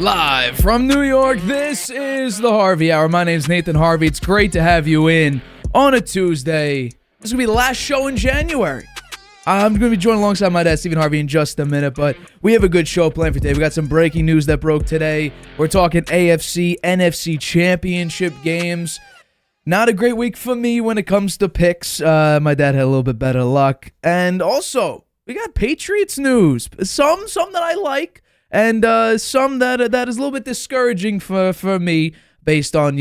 Live from New York, this is the Harvey Hour. My name's Nathan Harvey. It's great to have you in on a Tuesday. This is going to be the last show in January. I'm going to be joined alongside my dad, Stephen Harvey, in just a minute, but we have a good show planned for today. We got some breaking news that broke today. We're talking AFC, NFC Championship games. Not a great week for me when it comes to picks. My dad had a little bit better luck. And also, we got Patriots news. Some that I like. And some that is a little bit discouraging for me based on,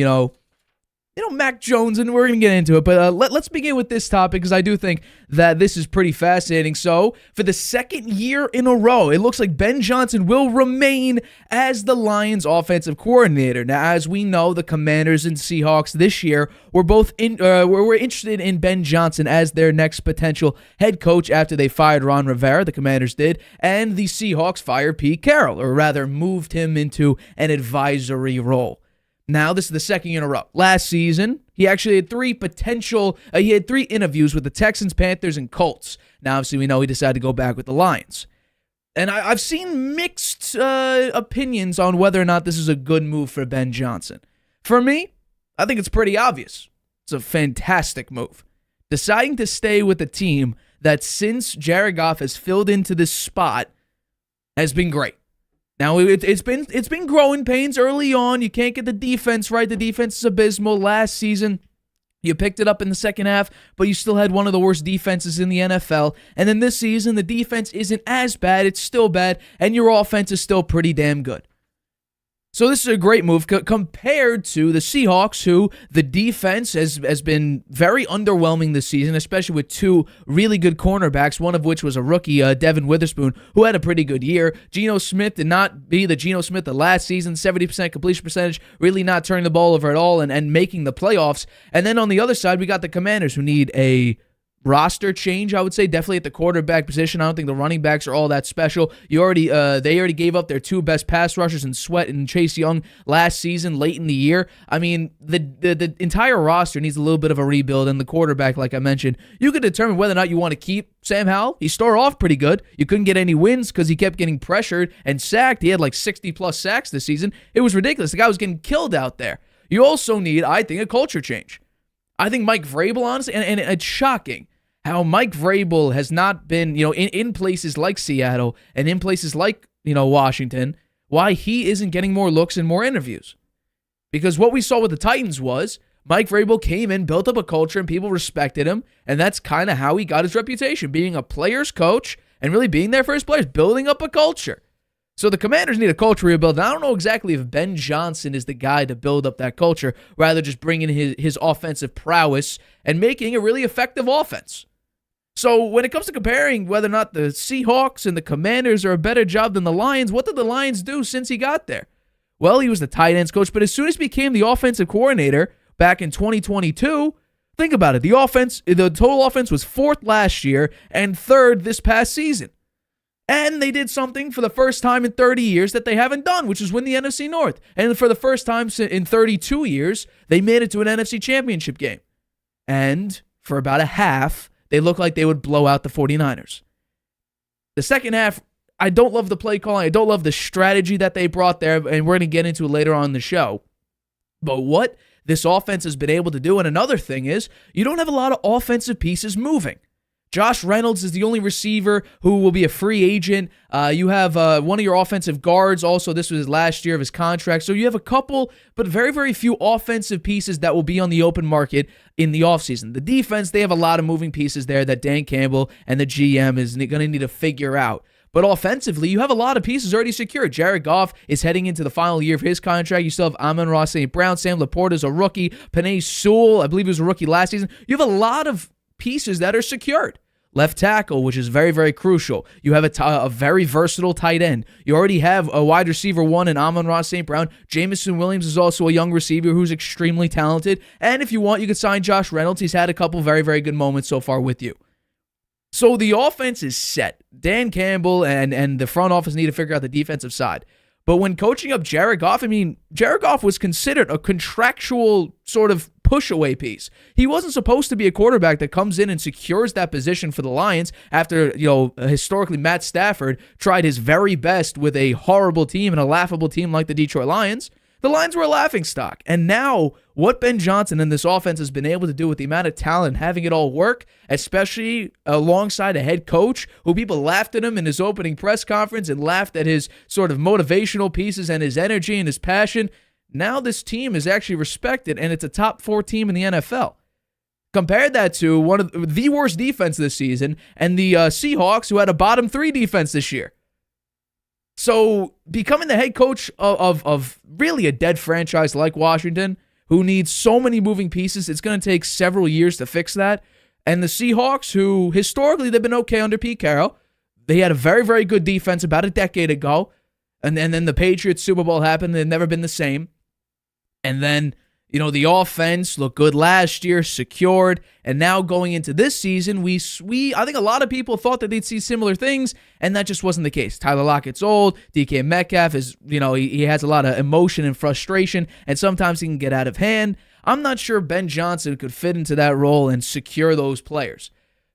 Mac Jones, and we're going to get into it. But let's begin with this topic because I do think that this is pretty fascinating. So, for the second year in a row, it looks like Ben Johnson will remain as the Lions offensive coordinator. Now, as we know, the Commanders and Seahawks this year were both were interested in Ben Johnson as their next potential head coach after they fired Ron Rivera, the Commanders did, and the Seahawks fired Pete Carroll, or rather moved him into an advisory role. Now, this is the second year in a row. Last season, he actually had three interviews with the Texans, Panthers, and Colts. Now, obviously, we know he decided to go back with the Lions. And I've seen mixed opinions on whether or not this is a good move for Ben Johnson. For me, I think it's pretty obvious. It's a fantastic move. Deciding to stay with a team that since Jared Goff has filled into this spot has been great. Now, it's been growing pains early on. You can't get the defense right. The defense is abysmal. Last season, you picked it up in the second half, but you still had one of the worst defenses in the NFL. And then this season, the defense isn't as bad. It's still bad, and your offense is still pretty damn good. So this is a great move compared to the Seahawks, who the defense has been very underwhelming this season, especially with two really good cornerbacks, one of which was a rookie, Devin Witherspoon, who had a pretty good year. Geno Smith did not be the Geno Smith of last season, 70% completion percentage, really not turning the ball over at all and making the playoffs. And then on the other side, we got the Commanders, who need a roster change, I would say, definitely at the quarterback position. I don't think the running backs are all that special. They already gave up their two best pass rushers in Sweat and Chase Young last season, late in the year. I mean, the entire roster needs a little bit of a rebuild, and the quarterback, like I mentioned, you could determine whether or not you want to keep Sam Howell. He started off pretty good. You couldn't get any wins because he kept getting pressured and sacked. He had like 60-plus sacks this season. It was ridiculous. The guy was getting killed out there. You also need, I think, a culture change. I think Mike Vrabel, honestly, and it's shocking how Mike Vrabel has not been, in places like Seattle and in places like, Washington, why he isn't getting more looks and more interviews. Because what we saw with the Titans was Mike Vrabel came in, built up a culture, and people respected him, and that's kind of how he got his reputation, being a player's coach and really being there for his players, building up a culture. So the Commanders need a culture rebuild. And I don't know exactly if Ben Johnson is the guy to build up that culture, rather just bringing his offensive prowess and making a really effective offense. So when it comes to comparing whether or not the Seahawks and the Commanders are a better job than the Lions, what did the Lions do since he got there? Well, he was the tight ends coach, but as soon as he became the offensive coordinator back in 2022, think about it. The total offense was fourth last year and third this past season. And they did something for the first time in 30 years that they haven't done, which is win the NFC North. And for the first time in 32 years, they made it to an NFC Championship game. And for about a half, they looked like they would blow out the 49ers. The second half, I don't love the play calling. I don't love the strategy that they brought there, and we're going to get into it later on in the show. But what this offense has been able to do, and another thing is, you don't have a lot of offensive pieces moving. Josh Reynolds is the only receiver who will be a free agent. You have one of your offensive guards. Also, this was his last year of his contract. So you have a couple, but very, very few offensive pieces that will be on the open market in the offseason. The defense, they have a lot of moving pieces there that Dan Campbell and the GM is going to need to figure out. But offensively, you have a lot of pieces already secured. Jared Goff is heading into the final year of his contract. You still have Amon-Ra St. Brown. Sam Laporta is a rookie. Penei Sewell, I believe he was a rookie last season. You have a lot of pieces that are secured. Left tackle, which is very, very crucial. You have a very versatile tight end. You already have a wide receiver one in Amon-Ra St. Brown. Jameson Williams is also a young receiver who's extremely talented. And if you want, you could sign Josh Reynolds. He's had a couple very, very good moments so far with you. So the offense is set. Dan Campbell and the front office need to figure out the defensive side. But when coaching up Jared Goff, Jared Goff was considered a contractual sort of push-away piece. He wasn't supposed to be a quarterback that comes in and secures that position for the Lions after, historically Matt Stafford tried his very best with a horrible team and a laughable team like the Detroit Lions. The Lions were a laughingstock. And now, what Ben Johnson and this offense has been able to do with the amount of talent and having it all work, especially alongside a head coach who people laughed at him in his opening press conference and laughed at his sort of motivational pieces and his energy and his passion. Now this team is actually respected, and it's a top 4 team in the NFL. Compare that to one of the worst defense this season and the Seahawks, who had a bottom 3 defense this year. So becoming the head coach of really a dead franchise like Washington, who needs so many moving pieces, it's going to take several years to fix that. And the Seahawks, who historically they've been okay under Pete Carroll, they had a very, very good defense about a decade ago. And then the Patriots Super Bowl happened. They've never been the same. And then, the offense looked good last year, secured, and now going into this season, I think a lot of people thought that they'd see similar things, and that just wasn't the case. Tyler Lockett's old. DK Metcalf is, he has a lot of emotion and frustration, and sometimes he can get out of hand. I'm not sure Ben Johnson could fit into that role and secure those players,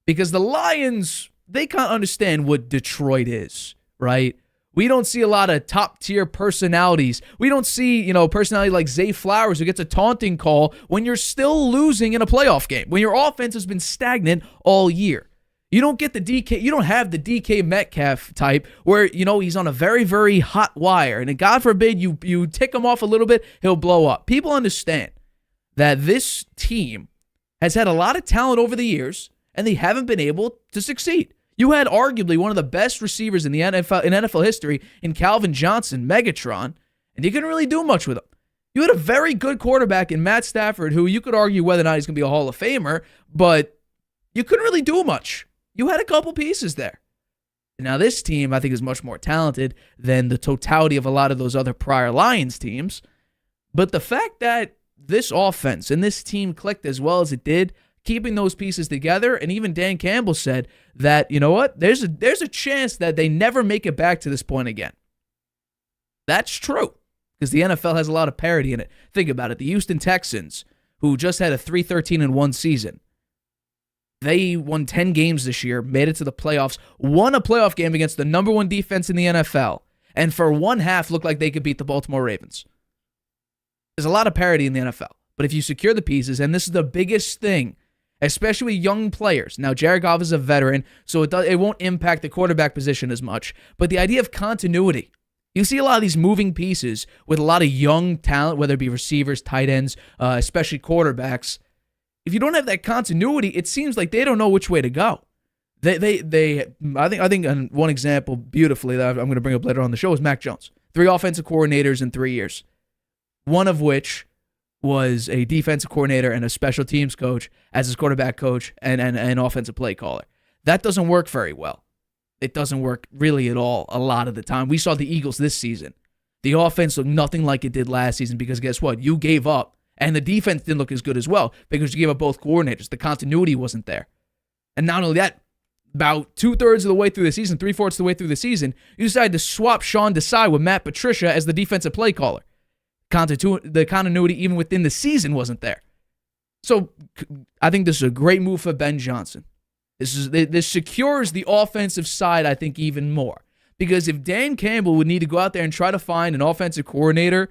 because the Lions, they can't understand what Detroit is, right? We don't see a lot of top-tier personalities. We don't see, personality like Zay Flowers who gets a taunting call when you're still losing in a playoff game, when your offense has been stagnant all year. You don't get the DK, you don't have the DK Metcalf type where, he's on a very, very hot wire, and God forbid you tick him off a little bit, he'll blow up. People understand that this team has had a lot of talent over the years, and they haven't been able to succeed. You had arguably one of the best receivers in the NFL history in Calvin Johnson, Megatron, and you couldn't really do much with him. You had a very good quarterback in Matt Stafford, who you could argue whether or not he's going to be a Hall of Famer, but you couldn't really do much. You had a couple pieces there. Now this team, I think, is much more talented than the totality of a lot of those other prior Lions teams, but the fact that this offense and this team clicked as well as it did, keeping those pieces together, and even Dan Campbell said that, there's a chance that they never make it back to this point again. That's true, because the NFL has a lot of parity in it. Think about it. The Houston Texans, who just had a 3-13-1 season, they won 10 games this year, made it to the playoffs, won a playoff game against the number 1 defense in the NFL, and for one half looked like they could beat the Baltimore Ravens. There's a lot of parity in the NFL, but if you secure the pieces, and this is the biggest thing, especially with young players. Now, Jared Goff is a veteran, so it won't impact the quarterback position as much. But the idea of continuity. You see a lot of these moving pieces with a lot of young talent, whether it be receivers, tight ends, especially quarterbacks. If you don't have that continuity, it seems like they don't know which way to go. I think one example beautifully that I'm going to bring up later on the show is Mac Jones. 3 offensive coordinators in 3 years. One of which was a defensive coordinator and a special teams coach as his quarterback coach and an offensive play caller. That doesn't work very well. It doesn't work really at all a lot of the time. We saw the Eagles this season. The offense looked nothing like it did last season because guess what? You gave up. And the defense didn't look as good as well because you gave up both coordinators. The continuity wasn't there. And not only that, about 2/3 of the way through the season, 3/4 of the way through the season, you decided to swap Sean Desai with Matt Patricia as the defensive play caller. The continuity even within the season wasn't there. So I think this is a great move for Ben Johnson. This secures the offensive side, I think, even more. Because if Dan Campbell would need to go out there and try to find an offensive coordinator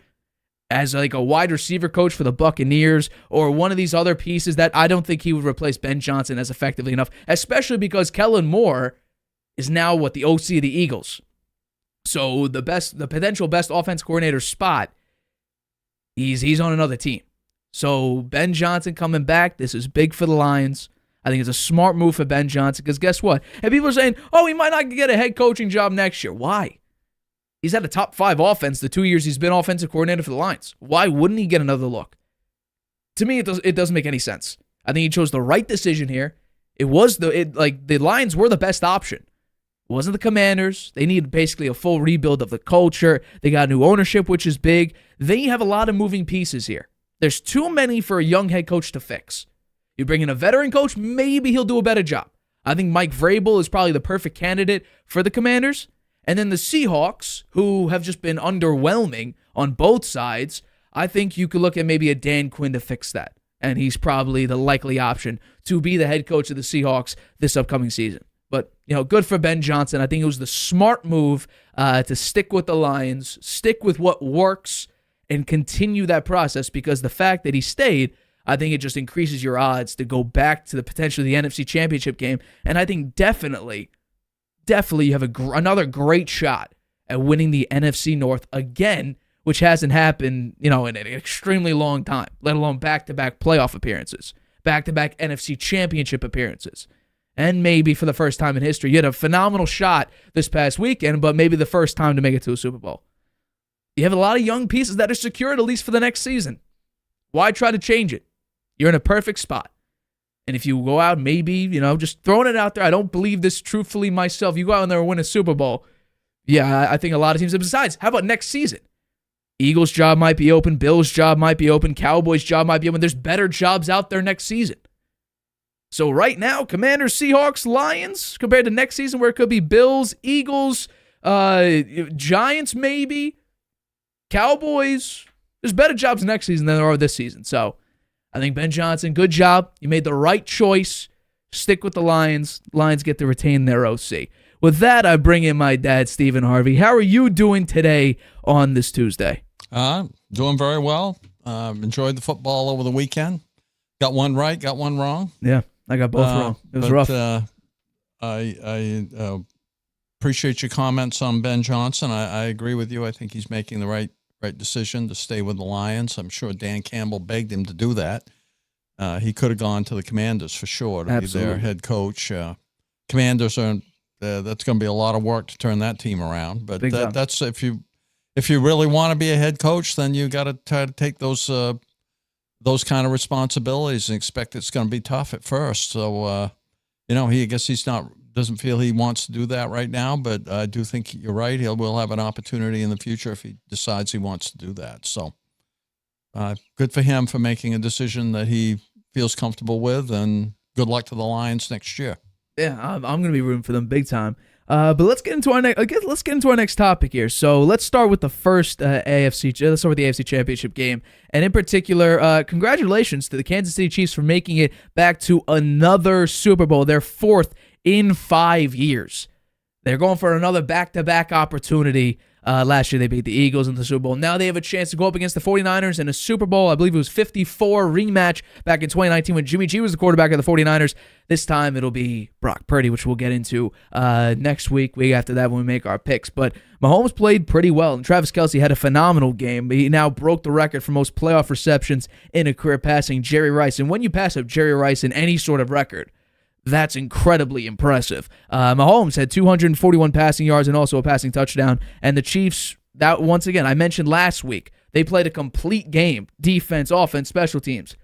as like a wide receiver coach for the Buccaneers or one of these other pieces, that I don't think he would replace Ben Johnson as effectively enough, especially because Kellen Moore is now the OC of the Eagles. So the potential best offense coordinator spot, he's on another team. So Ben Johnson coming back, this is big for the Lions. I think it's a smart move for Ben Johnson because guess what? And people are saying, he might not get a head coaching job next year. Why? He's had a top 5 offense the 2 years he's been offensive coordinator for the Lions. Why wouldn't he get another look? To me, it doesn't make any sense. I think he chose the right decision here. The Lions were the best option. It wasn't the Commanders. They needed basically a full rebuild of the culture. They got new ownership, which is big. They have a lot of moving pieces here. There's too many for a young head coach to fix. You bring in a veteran coach, maybe he'll do a better job. I think Mike Vrabel is probably the perfect candidate for the Commanders. And then the Seahawks, who have just been underwhelming on both sides, I think you could look at maybe a Dan Quinn to fix that. and he's probably the likely option to be the head coach of the Seahawks this upcoming season. But, good for Ben Johnson. I think it was the smart move to stick with the Lions, stick with what works, and continue that process, because the fact that he stayed, I think it just increases your odds to go back to the potentially the NFC Championship game. And I think definitely you have another great shot at winning the NFC North again, which hasn't happened, in an extremely long time, let alone back-to-back playoff appearances, back-to-back NFC Championship appearances. And maybe for the first time in history, you had a phenomenal shot this past weekend, but maybe the first time to make it to a Super Bowl. You have a lot of young pieces that are secured, at least for the next season. Why try to change it? You're in a perfect spot. And if you go out, maybe, just throwing it out there, I don't believe this truthfully myself. You go out there and win a Super Bowl. Yeah, I think a lot of teams. Besides, how about next season? Eagles' job might be open. Bills' job might be open. Cowboys' job might be open. There's better jobs out there next season. So right now, Commanders, Seahawks, Lions, compared to next season where it could be Bills, Eagles, Giants maybe, Cowboys. There's better jobs next season than there are this season. So I think Ben Johnson, good job. You made the right choice. Stick with the Lions. Lions get to retain their OC. With that, I bring in my dad, Stephen Harvey. How are you doing today on this Tuesday? Doing very well. Enjoyed the football over the weekend. Got one right, got one wrong. Yeah, I got both wrong. It was rough. I appreciate your comments on Ben Johnson. I agree with you. I think he's making the right decision to stay with the Lions. I'm sure Dan Campbell begged him to do that. He could have gone to the Commanders for sure to be their head coach. Commanders are that's going to be a lot of work to turn that team around. But that's if you really want to be a head coach, then you got to try to take those kind of responsibilities and expect it's going to be tough at first. So I guess doesn't feel he wants to do that right now, but I do think you're right. Will have an opportunity in the future if he decides he wants to do that. So good for him for making a decision that he feels comfortable with, and good luck to the Lions next year. Yeah, I'm going to be rooting for them big time. But let's get into our next topic here. So let's start with the first Let's start with the AFC Championship game, and in particular, congratulations to the Kansas City Chiefs for making it back to another Super Bowl, their fourth in 5 years. They're going for another back-to-back opportunity. Last year they beat the Eagles in the Super Bowl. Now they have a chance to go up against the 49ers in a Super Bowl. I believe it was 54 rematch back in 2019 when Jimmy G was the quarterback of the 49ers. This time it'll be Brock Purdy, which we'll get into next week after that when we make our picks. But Mahomes played pretty well, and Travis Kelce had a phenomenal game. He now broke the record for most playoff receptions in a career, passing Jerry Rice. And when you pass up Jerry Rice in any sort of record, that's incredibly impressive. Mahomes had 241 passing yards and also a passing touchdown. And the Chiefs, that once again, I mentioned last week, they played a complete game, defense, offense, special teams.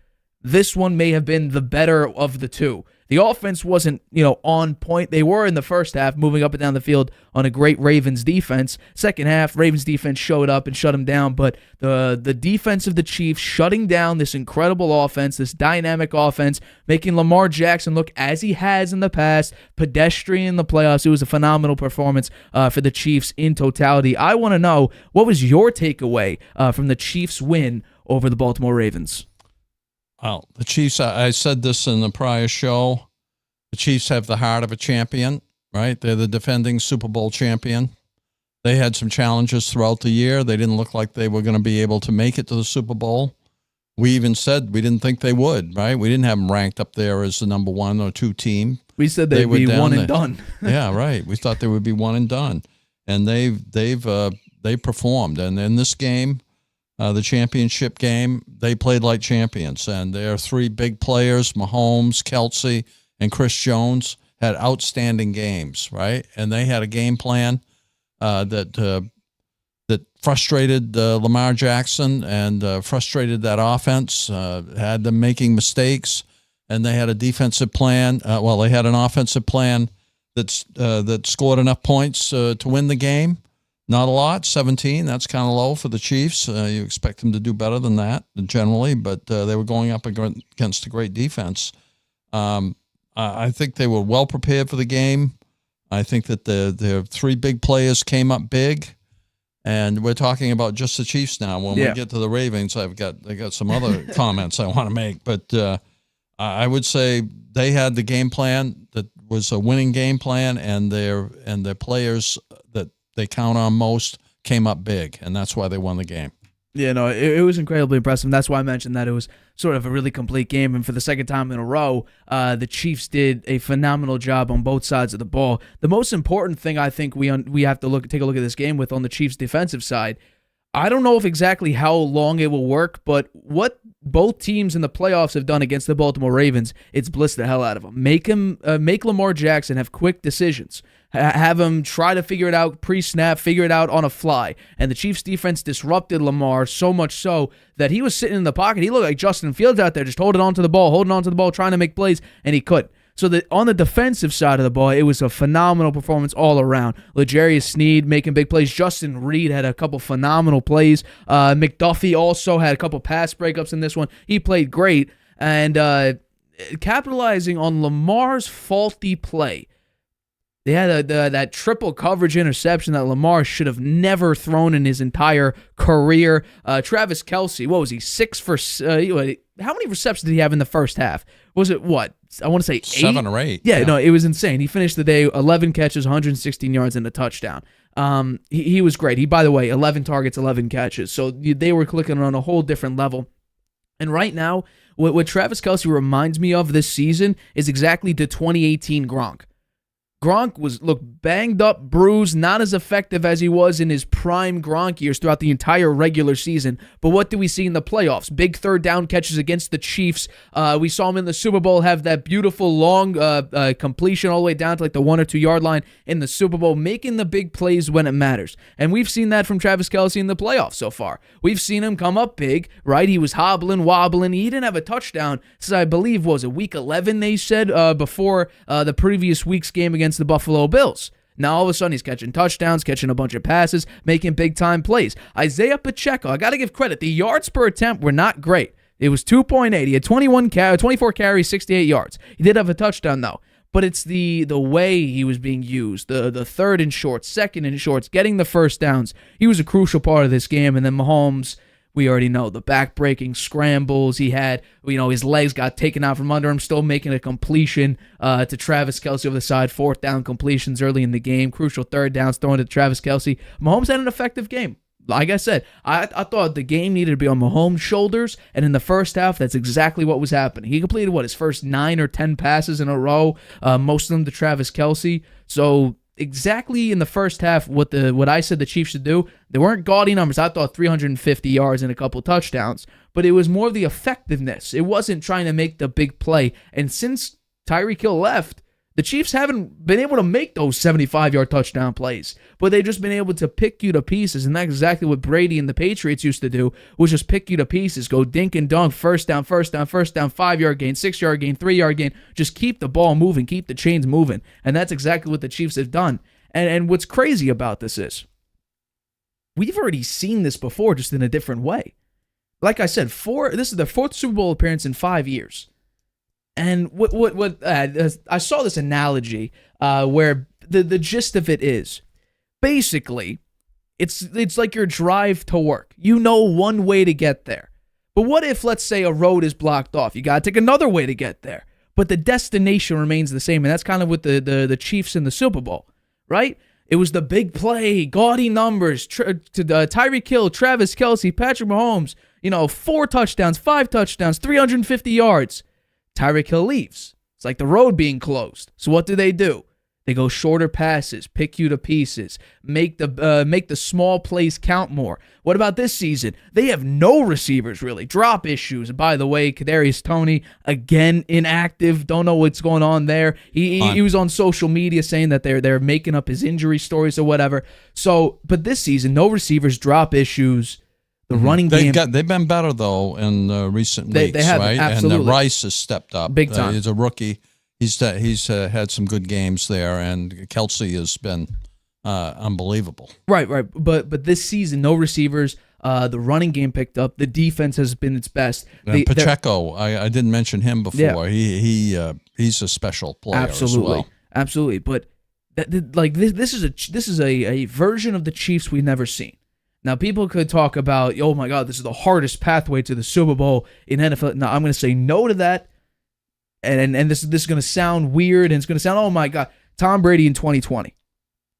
This one may have been the better of the two. The offense wasn't, on point. They were in the first half, moving up and down the field on a great Ravens defense. Second half, Ravens defense showed up and shut them down. But the defense of the Chiefs shutting down this incredible offense, this dynamic offense, making Lamar Jackson look as he has in the past, pedestrian in the playoffs. It was a phenomenal performance for the Chiefs in totality. I want to know, what was your takeaway from the Chiefs' win over the Baltimore Ravens? Well, the Chiefs, I said this in the prior show, the Chiefs have the heart of a champion, right? They're the defending Super Bowl champion. They had some challenges throughout the year. They didn't look like they were going to be able to make it to the Super Bowl. We even said we didn't think they would, right? We didn't have them ranked up there as the number 1 or 2 team. We said they'd be one and done. Yeah, right. We thought they would be one and done. And they performed. And in this game, the championship game, they played like champions. And their 3 big players, Mahomes, Kelce, and Chris Jones, had outstanding games, right? And they had a game plan that frustrated Lamar Jackson and frustrated that offense, had them making mistakes. And they had a defensive plan. They had an offensive plan that scored enough points to win the game. Not a lot, 17. That's kind of low for the Chiefs. You expect them to do better than that generally, but they were going up against a great defense. I think they were well prepared for the game. I think that their 3 big players came up big, And we're talking about just the Chiefs now. When we get to the Ravens, I got some other comments I want to make. But I would say they had the game plan that was a winning game plan, and their players that they count on most came up big, and that's why they won the game. Yeah, no, it was incredibly impressive. That's why I mentioned that it was sort of a really complete game. And for the second time in a row, the Chiefs did a phenomenal job on both sides of the ball. The most important thing I think we have to take a look at this game with on the Chiefs' defensive side, I don't know if exactly how long it will work, but what both teams in the playoffs have done against the Baltimore Ravens, it's blissed the hell out of them. Make Lamar Jackson have quick decisions. Have him try to figure it out pre-snap, figure it out on a fly. And the Chiefs' defense disrupted Lamar so much so that he was sitting in the pocket. He looked like Justin Fields out there, just holding on to the ball, trying to make plays, and he couldn't. So on the defensive side of the ball, it was a phenomenal performance all around. L'Jarius Sneed making big plays. Justin Reed had a couple phenomenal plays. McDuffie also had a couple pass breakups in this one. He played great. And capitalizing on Lamar's faulty play, they had that triple coverage interception that Lamar should have never thrown in his entire career. Travis Kelce, what was he, 6 for... how many receptions did he have in the first half? Was it, what? I want to say 8? 7 or 8. Yeah, no, it was insane. He finished the day 11 catches, 116 yards, and a touchdown. He was great. He, by the way, 11 targets, 11 catches. So they were clicking on a whole different level. And right now, what Travis Kelce reminds me of this season is exactly the 2018 Gronk. Gronk was, banged up, bruised, not as effective as he was in his prime Gronk years throughout the entire regular season. But what do we see in the playoffs? Big third down catches against the Chiefs. We saw him in the Super Bowl have that beautiful long completion all the way down to like the 1 or 2 yard line in the Super Bowl, making the big plays when it matters. And we've seen that from Travis Kelce in the playoffs so far. We've seen him come up big, right? He was hobbling, wobbling. He didn't have a touchdown since, I believe, what was it, week 11, they said, before the previous week's game against the Buffalo Bills. Now all of a sudden he's catching touchdowns, catching a bunch of passes, making big-time plays. Isaiah Pacheco, I got to give credit. The yards per attempt were not great. It was 2.8. He had 24 carries, 68 yards. He did have a touchdown, though. But it's the way he was being used, the third and shorts, second and shorts, getting the first downs. He was a crucial part of this game. And then Mahomes, we already know, the back-breaking scrambles he had. His legs got taken out from under him, still making a completion to Travis Kelce over the side. 4th down completions early in the game. Crucial third downs thrown to Travis Kelce. Mahomes had an effective game. Like I said, I thought the game needed to be on Mahomes' shoulders, and in the first half, that's exactly what was happening. He completed, his first 9 or 10 passes in a row, most of them to Travis Kelce. So exactly in the first half, what I said the Chiefs should do, they weren't gaudy numbers. I thought 350 yards and a couple touchdowns, but it was more of the effectiveness. It wasn't trying to make the big play. And since Tyreek Hill left, the Chiefs haven't been able to make those 75-yard touchdown plays, but they've just been able to pick you to pieces, and that's exactly what Brady and the Patriots used to do, was just pick you to pieces, go dink and dunk, first down, 5-yard gain, 6-yard gain, 3-yard gain, just keep the ball moving, keep the chains moving, and that's exactly what the Chiefs have done. And what's crazy about this is, we've already seen this before, just in a different way. Like I said, this is their 4th Super Bowl appearance in 5 years. And I saw this analogy where the gist of it is, basically, it's like your drive to work. You know one way to get there. But what if, let's say, a road is blocked off? You got to take another way to get there. But the destination remains the same, and that's kind of what the Chiefs in the Super Bowl, right? It was the big play, gaudy numbers, Tyreek Hill, Travis Kelce, Patrick Mahomes, 4 touchdowns, 5 touchdowns, 350 yards. Tyreek Hill leaves. It's like the road being closed. So what do? They go shorter passes, pick you to pieces, make the small plays count more. What about this season? They have no receivers, really. Drop issues. By the way, Kadarius Toney, again, inactive. Don't know what's going on there. He was on social media saying that they're making up his injury stories or whatever. So, but this season, no receivers, drop issues. The running game. They've been better, though, in recent weeks, they have, right? Absolutely. And Rice has stepped up. Big time. He's a rookie. He's had some good games there, and Kelce has been unbelievable. Right. But this season, no receivers. The running game picked up. The defense has been its best. Pacheco, I didn't mention him before. Yeah. He's a special player Absolutely. as well. Absolutely. But this is a version of the Chiefs we've never seen. Now, people could talk about, oh my God, this is the hardest pathway to the Super Bowl in NFL. Now, I'm going to say no to that. And this is going to sound weird, and it's going to sound, oh my God, Tom Brady in 2020.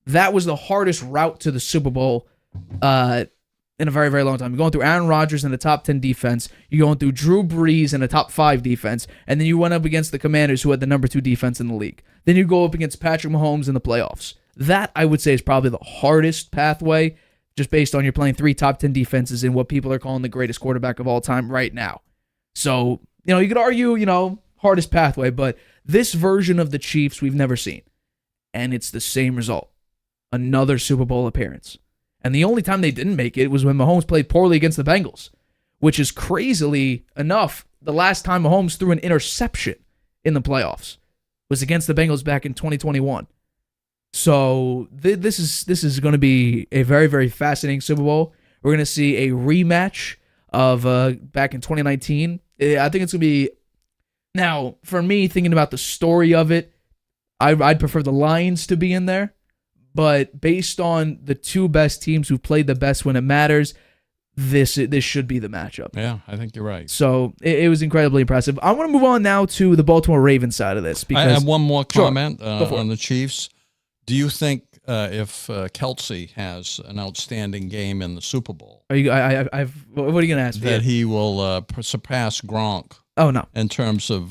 That was the hardest route to the Super Bowl in a very, very long time. You're going through Aaron Rodgers in the top 10 defense. You're going through Drew Brees in the top 5 defense. And then you went up against the Commanders, who had the number 2 defense in the league. Then you go up against Patrick Mahomes in the playoffs. That, I would say, is probably the hardest pathway, just based on you're playing 3 top 10 defenses in what people are calling the greatest quarterback of all time right now. So, you could argue, hardest pathway, but this version of the Chiefs we've never seen. And it's the same result. Another Super Bowl appearance. And the only time they didn't make it was when Mahomes played poorly against the Bengals, which is crazily enough, the last time Mahomes threw an interception in the playoffs was against the Bengals back in 2021. So this is going to be a very, very fascinating Super Bowl. We're going to see a rematch of back in 2019. I think it's going to be... Now, for me, thinking about the story of it, I'd prefer the Lions to be in there. But based on the 2 best teams who played the best when it matters, this should be the matchup. Yeah, I think you're right. So it was incredibly impressive. I want to move on now to the Baltimore Ravens side of this. Because, I have one more comment Sure. on the Chiefs. Do you think if Kelsey has an outstanding game in the Super Bowl, what are you going to ask me? that he will surpass Gronk? Oh, no. In terms of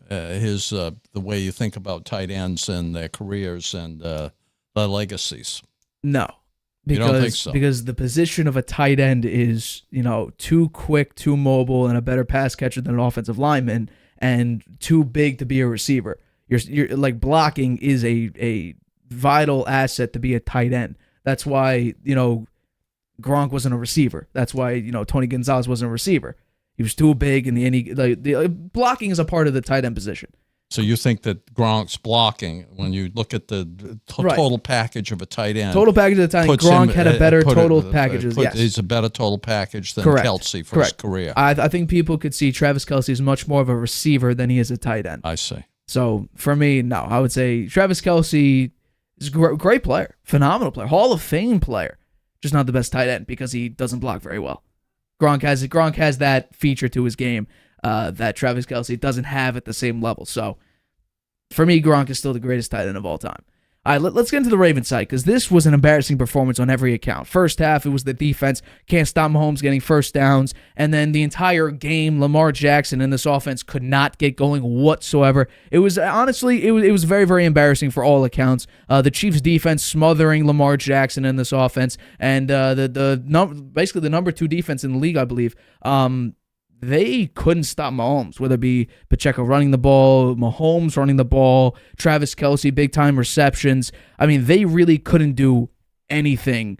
his the way you think about tight ends and their careers and the legacies. No. You don't think so? Because the position of a tight end is, too quick, too mobile, and a better pass catcher than an offensive lineman, and too big to be a receiver. You're like, blocking is a vital asset to be a tight end. That's why, Gronk wasn't a receiver. That's why, Tony Gonzalez wasn't a receiver. He was too big, and the blocking is a part of the tight end position. So you think that Gronk's blocking, when you look at the total package of a tight end, Gronk had a better total package. Yes, he's a better total package than Kelsey for his career. I think people could see Travis Kelce as much more of a receiver than he is a tight end. I see. So for me, no, I would say Travis Kelce is a great player, phenomenal player, Hall of Fame player, just not the best tight end because he doesn't block very well. Gronk has that feature to his game that Travis Kelce doesn't have at the same level. So, for me, Gronk is still the greatest tight end of all time. All right, let's get into the Ravens side, because this was an embarrassing performance on every account. First half, it was the defense. Can't stop Mahomes getting first downs. And then the entire game, Lamar Jackson and this offense could not get going whatsoever. It was, honestly, it was very, very embarrassing for all accounts. The Chiefs' defense smothering Lamar Jackson in this offense. And basically the number 2 defense in the league, I believe, they couldn't stop Mahomes, whether it be Pacheco running the ball, Mahomes running the ball, Travis Kelce, big-time receptions. I mean, they really couldn't do anything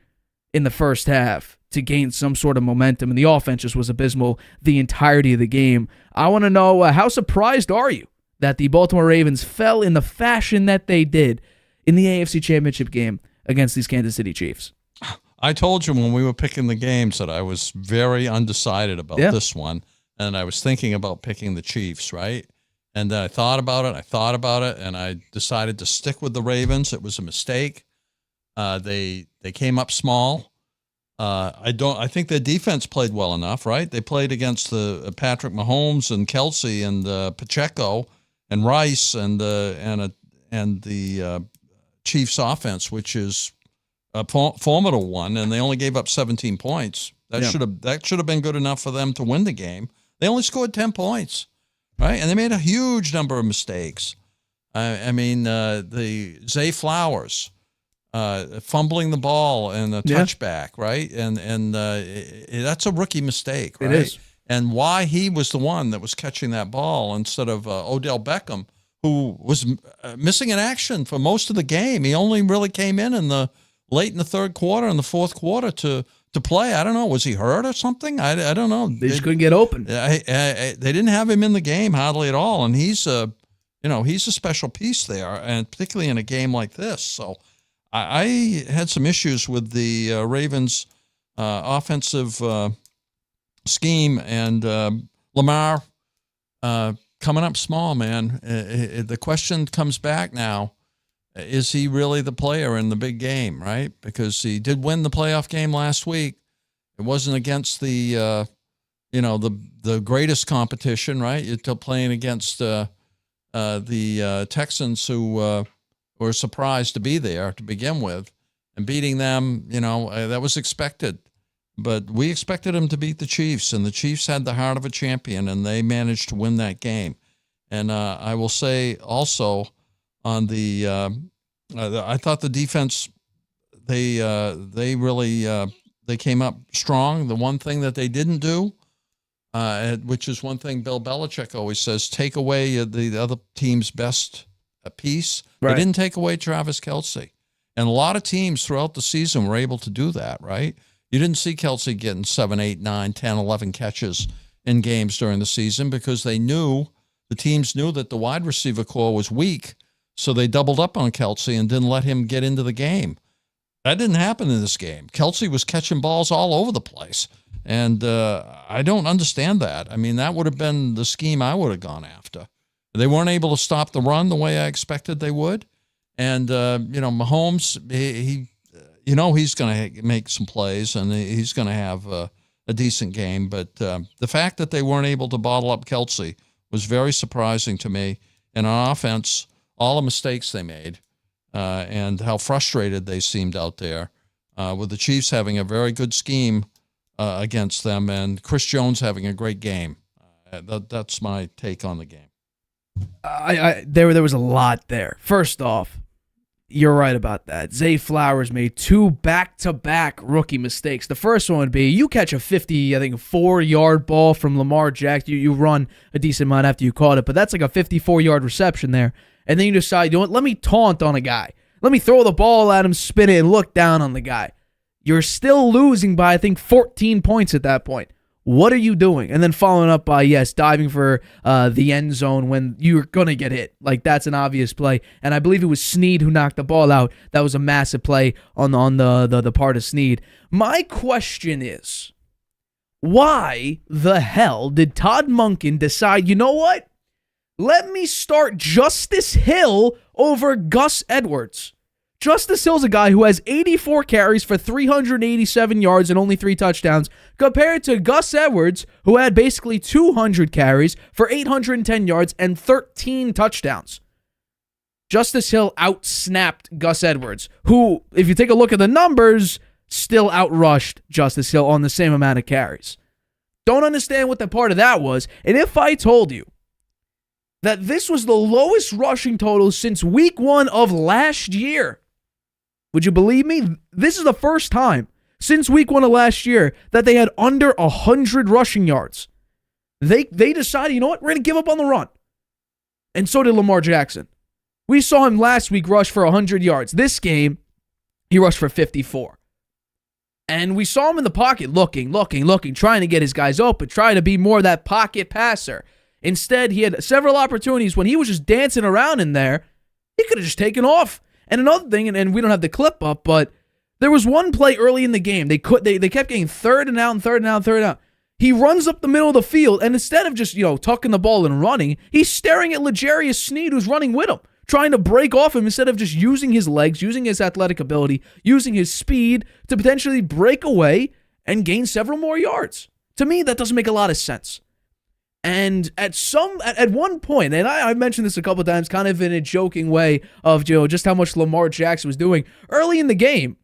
in the first half to gain some sort of momentum, and the offense just was abysmal the entirety of the game. I want to know, how surprised are you that the Baltimore Ravens fell in the fashion that they did in the AFC Championship game against these Kansas City Chiefs? I told you when we were picking the games that I was very undecided about this one, and I was thinking about picking the Chiefs, right? And then I thought about it, and I decided to stick with the Ravens. It was a mistake. They came up small. I think their defense played well enough, right? They played against the Patrick Mahomes and Kelsey and Pacheco and Rice and the Chiefs offense, which is a formidable one, and they only gave up 17 points. That should have been good enough for them to win the game. They only scored 10 points, right? And they made a huge number of mistakes. The Zay Flowers fumbling the ball and a touchback, right? And that's a rookie mistake, right? It is. And why he was the one that was catching that ball instead of Odell Beckham, who was missing in action for most of the game. He only really came in late in the third quarter and the fourth quarter to play. I don't know. Was he hurt or something? I don't know. They just couldn't get open. They didn't have him in the game hardly at all, and he's a special piece there, and particularly in a game like this. So I had some issues with the Ravens' offensive scheme, and Lamar coming up small, man. The question comes back now. Is he really the player in the big game, right? Because he did win the playoff game last week, It wasn't against the the greatest competition, right? You're playing against the Texans, who were surprised to be there to begin with, and beating them. That was expected. But we expected them to beat the Chiefs, and the Chiefs had the heart of a champion, and they managed to win that game. And I will say also on I thought the defense, they really they came up strong. The one thing that they didn't do, which is one thing Bill Belichick always says, take away the other team's best piece. Right. They didn't take away Travis Kelce. And a lot of teams throughout the season were able to do that, right? You didn't see Kelce getting 7, 8, 9, 10, 11 catches in games during the season because the teams knew that the wide receiver core was weak, so they doubled up on Kelce and didn't let him get into the game. That didn't happen in this game. Kelce was catching balls all over the place, and I don't understand that. I mean, that would have been the scheme I would have gone after. They weren't able to stop the run the way I expected they would, and Mahomes, he's going to make some plays, and he's going to have a decent game. But the fact that they weren't able to bottle up Kelce was very surprising to me. And on offense, all the mistakes they made and how frustrated they seemed out there, with the Chiefs having a very good scheme against them and Chris Jones having a great game. That's my take on the game. There was a lot there. First off, you're right about that. Zay Flowers made 2 back-to-back rookie mistakes. The first one would be you catch a 4-yard ball from Lamar Jackson. You run a decent amount after you caught it, but that's like a 54-yard reception there. And then you decide, let me taunt on a guy. Let me throw the ball at him, spin it, and look down on the guy. You're still losing by, 14 points at that point. What are you doing? And then following up by, diving for the end zone when you're going to get hit. Like, that's an obvious play. And I believe it was Snead who knocked the ball out. That was a massive play on the part of Snead. My question is, why the hell did Todd Monken decide, you know what? Let me start Justice Hill over Gus Edwards. Justice Hill's a guy who has 84 carries for 387 yards and only 3 touchdowns, compared to Gus Edwards, who had basically 200 carries for 810 yards and 13 touchdowns. Justice Hill outsnapped Gus Edwards, who, if you take a look at the numbers, still outrushed Justice Hill on the same amount of carries. Don't understand what the part of that was, and if I told you that this was the lowest rushing total since week 1 of last year, would you believe me? This is the first time since week 1 of last year that they had under 100 rushing yards. They decided, you know what, we're going to give up on the run. And so did Lamar Jackson. We saw him last week rush for 100 yards. This game, he rushed for 54. And we saw him in the pocket looking, trying to get his guys open, trying to be more of that pocket passer. Instead, he had several opportunities when he was just dancing around in there. He could have just taken off. And another thing, and we don't have the clip up, but there was one play early in the game. They kept getting third and out. He runs up the middle of the field, and instead of just, tucking the ball and running, he's staring at L'Jarius Sneed, who's running with him, trying to break off him instead of just using his legs, using his athletic ability, using his speed to potentially break away and gain several more yards. To me, that doesn't make a lot of sense. And at one point, and I mentioned this a couple of times, kind of in a joking way of just how much Lamar Jackson was doing early in the game.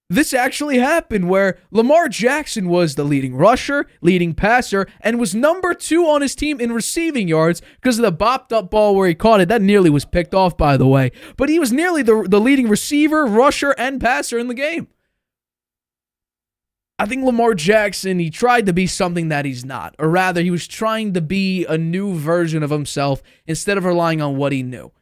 This actually happened where Lamar Jackson was the leading rusher, leading passer, and was number 2 on his team in receiving yards because of the bopped up ball where he caught it. That nearly was picked off, by the way. But he was nearly the leading receiver, rusher, and passer in the game. I think Lamar Jackson, he tried to be something that he's not. Or rather, he was trying to be a new version of himself instead of relying on what he knew.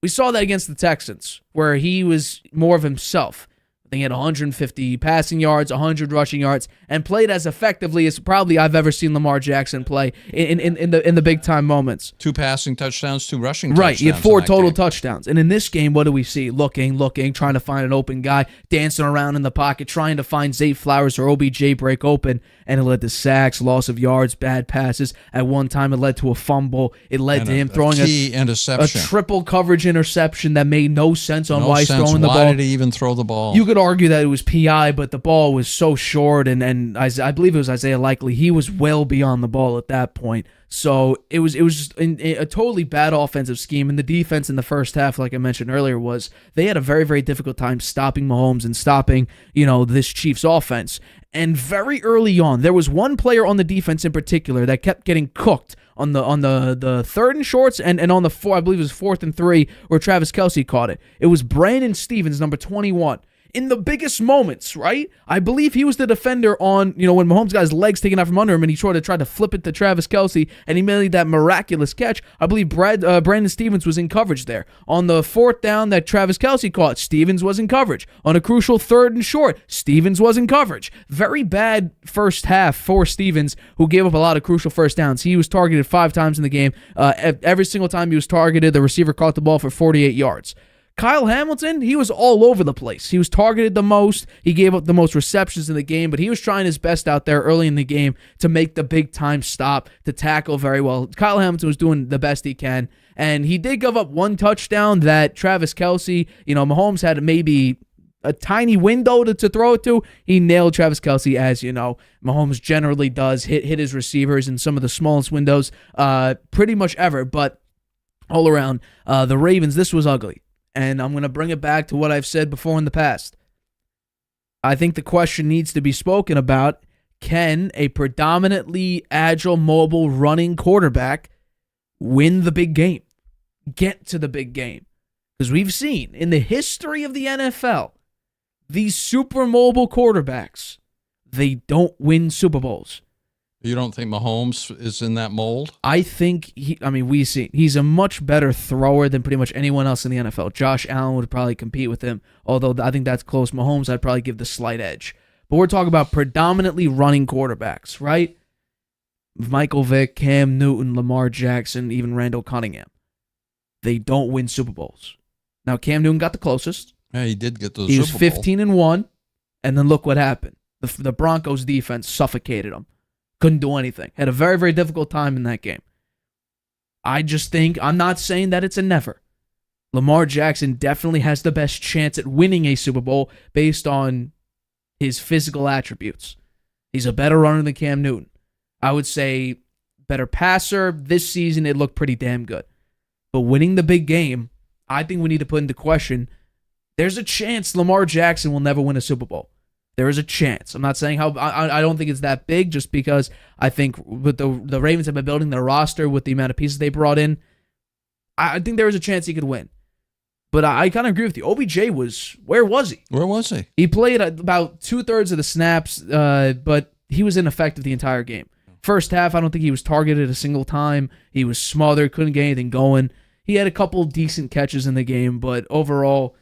We saw that against the Texans, where he was more of himself. I think he had 150 passing yards, 100 rushing yards, and played as effectively as probably I've ever seen Lamar Jackson play in the big time moments. 2 passing touchdowns, 2 rushing touchdowns. Right, he had 4 total touchdowns. And in this game, what do we see? Looking, trying to find an open guy, dancing around in the pocket, trying to find Zay Flowers or OBJ break open, and it led to sacks, loss of yards, bad passes. At one time, it led to a fumble. It led to him throwing a triple coverage interception that made no sense on why he's throwing the ball. Why did he even throw the ball? You could argue that it was PI, but the ball was so short, and I believe it was Isaiah Likely. He was well beyond the ball at that point. So it was just a totally bad offensive scheme. And the defense in the first half, like I mentioned earlier, they had a very, very difficult time stopping Mahomes and stopping, this Chiefs offense. And very early on, there was one player on the defense in particular that kept getting cooked on the third and shorts and on the I believe it was 4th and 3 where Travis Kelce caught it. It was Brandon Stevens, number 21. In the biggest moments, right? I believe he was the defender on, when Mahomes got his legs taken out from under him and he tried to flip it to Travis Kelce and he made that miraculous catch. I believe Brandon Stevens was in coverage there. On the 4th down that Travis Kelce caught, Stevens was in coverage. On a crucial 3rd and short, Stevens was in coverage. Very bad first half for Stevens, who gave up a lot of crucial first downs. He was targeted 5 times in the game. Every single time he was targeted, the receiver caught the ball for 48 yards. Kyle Hamilton, he was all over the place. He was targeted the most. He gave up the most receptions in the game, but he was trying his best out there early in the game to make the big-time stop, to tackle very well. Kyle Hamilton was doing the best he can, and he did give up one touchdown that Travis Kelce, Mahomes had maybe a tiny window to throw it to. He nailed Travis Kelce, as Mahomes generally does, hit his receivers in some of the smallest windows pretty much ever. But all around, the Ravens, this was ugly. And I'm going to bring it back to what I've said before in the past. I think the question needs to be spoken about: can a predominantly agile, mobile, running quarterback win the big game? Get to the big game? Because we've seen in the history of the NFL, these super mobile quarterbacks, they don't win Super Bowls. You don't think Mahomes is in that mold? I think we see he's a much better thrower than pretty much anyone else in the NFL. Josh Allen would probably compete with him, although I think that's close. Mahomes, I'd probably give the slight edge. But we're talking about predominantly running quarterbacks, right? Michael Vick, Cam Newton, Lamar Jackson, even Randall Cunningham. They don't win Super Bowls. Now, Cam Newton got the closest. Yeah, he did get the He Super was 15-1, and then look what happened. The Broncos defense suffocated him. Couldn't do anything. Had a very, very difficult time in that game. I just think, I'm not saying that it's a never. Lamar Jackson definitely has the best chance at winning a Super Bowl based on his physical attributes. He's a better runner than Cam Newton. I would say better passer. This season, it looked pretty damn good. But winning the big game, I think we need to put into question, there's a chance Lamar Jackson will never win a Super Bowl. There is a chance. I'm not saying I don't think it's that big, just because I think with the Ravens have been building their roster with the amount of pieces they brought in. I think there is a chance he could win. But I kind of agree with you. OBJ where was he? Where was he? He played about 2/3 of the snaps, but he was ineffective the entire game. First half, I don't think he was targeted a single time. He was smothered, couldn't get anything going. He had a couple decent catches in the game, but overall,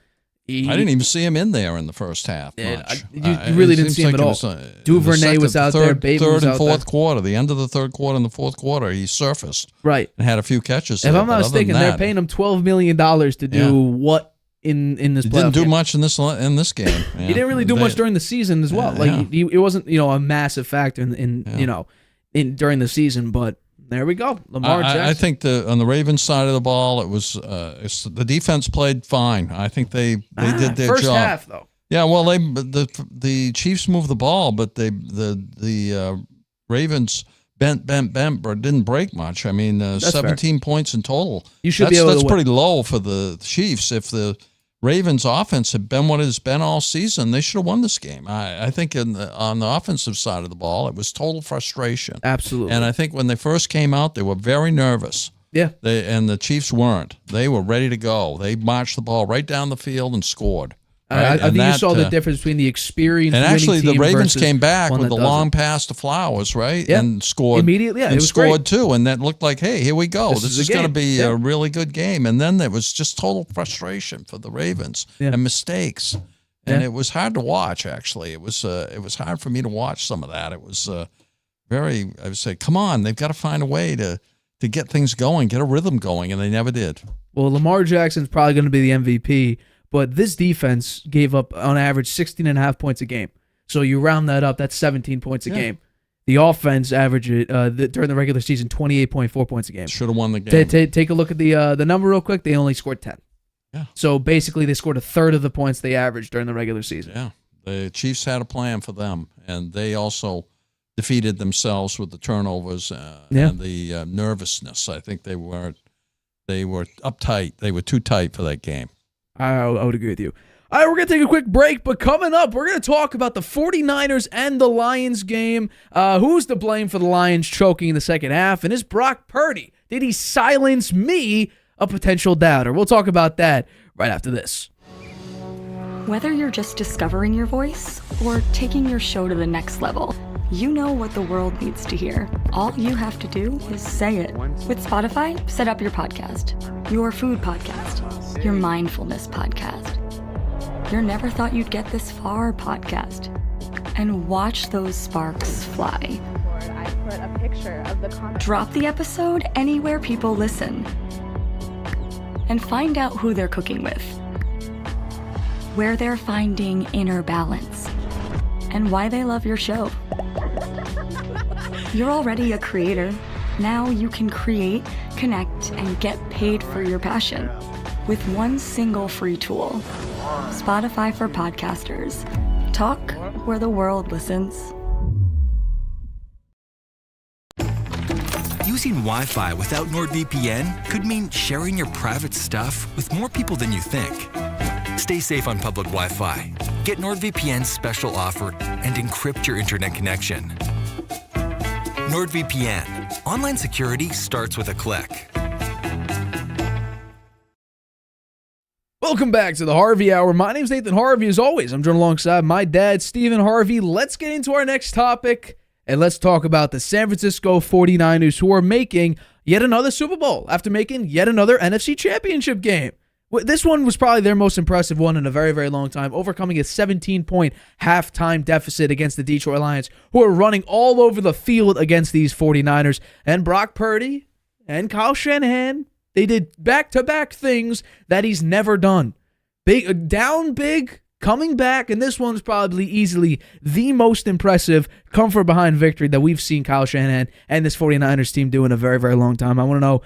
I didn't even see him in there in the first half. Much. You really didn't see him at all. Duvernay was out there. Bateman third was and out fourth there. quarter, the end of the third quarter and the fourth quarter, he surfaced. Right. And had a few catches. If there, I'm not mistaken, they're paying him $12 million to do what in this playoff He didn't do game? much in this game. He didn't really do much during the season as well. It wasn't a massive factor during the season, but there we go. Lamar Jackson. I think on the Ravens side of the ball, it was the defense played fine. I think they did their first job. First half, though. Yeah, well, the Chiefs moved the ball, but the Ravens bent, but didn't break much. I mean, 17 points in total. You should be able to That's win. pretty low for the Chiefs. If the Ravens' offense had been what it's been all season, they should have won this game. I think on the offensive side of the ball, it was total frustration. Absolutely. And I think when they first came out, they were very nervous. Yeah. And the Chiefs weren't. They were ready to go. They marched the ball right down the field and scored. Right? I think you saw the difference between the experience and actually winning the team Ravens versus came back one with that the long pass to Flowers, right? Yeah. And scored immediately. Yeah, and it was scored great. too. And that looked like, hey, here we go. This is going to be a a really good game. And then there was just total frustration for the Ravens and mistakes. And it was hard to watch. Actually, it was hard for me to watch some of that. It was I would say, come on, they've got to find a way to get things going, get a rhythm going, and they never did. Well, Lamar Jackson's probably going to be the MVP. But this defense gave up, on average, 16.5 points a game. So you round that up, that's 17 points a game. The offense averaged during the regular season 28.4 points a game. Should have won the game. Take a look at the number real quick. They only scored 10. Yeah. So basically, they scored a third of the points they averaged during the regular season. Yeah. The Chiefs had a plan for them, and they also defeated themselves with the turnovers and the nervousness. I think they were uptight. They were too tight for that game. I would agree with you. All right, we're going to take a quick break, but coming up, we're going to talk about the 49ers and the Lions game. Who's to blame for the Lions choking in the second half? And is Brock Purdy, did he silence me, a potential doubter? We'll talk about that right after this. Whether you're just discovering your voice or taking your show to the next level, you know what the world needs to hear. All you have to do is say it. With Spotify, set up your podcast. Your food podcast. Your mindfulness podcast. Your never thought you'd get this far podcast. And watch those sparks fly. I put a picture of the content. Drop the episode anywhere people listen. And find out who they're cooking with. Where they're finding inner balance. And why they love your show. You're already a creator. Now you can create, connect, and get paid for your passion with one single free tool. Spotify for podcasters. Talk where the world listens. Using Wi-Fi without NordVPN could mean sharing your private stuff with more people than you think. Stay safe on public Wi-Fi. Get NordVPN's special offer and encrypt your internet connection. NordVPN. Online security starts with a click. Welcome back to the Harvey Hour. My name's Nathan Harvey. As always, I'm joined alongside my dad, Stephen Harvey. Let's get into our next topic, and let's talk about the San Francisco 49ers, who are making yet another Super Bowl after making yet another NFC Championship game. This one was probably their most impressive one in a very, very long time, overcoming a 17-point halftime deficit against the Detroit Lions, who are running all over the field against these 49ers. And Brock Purdy and Kyle Shanahan, they did back-to-back things that he's never done. Down big, coming back, and this one's probably easily the most impressive come-from-behind victory that we've seen Kyle Shanahan and this 49ers team do in a very, very long time. I want to know,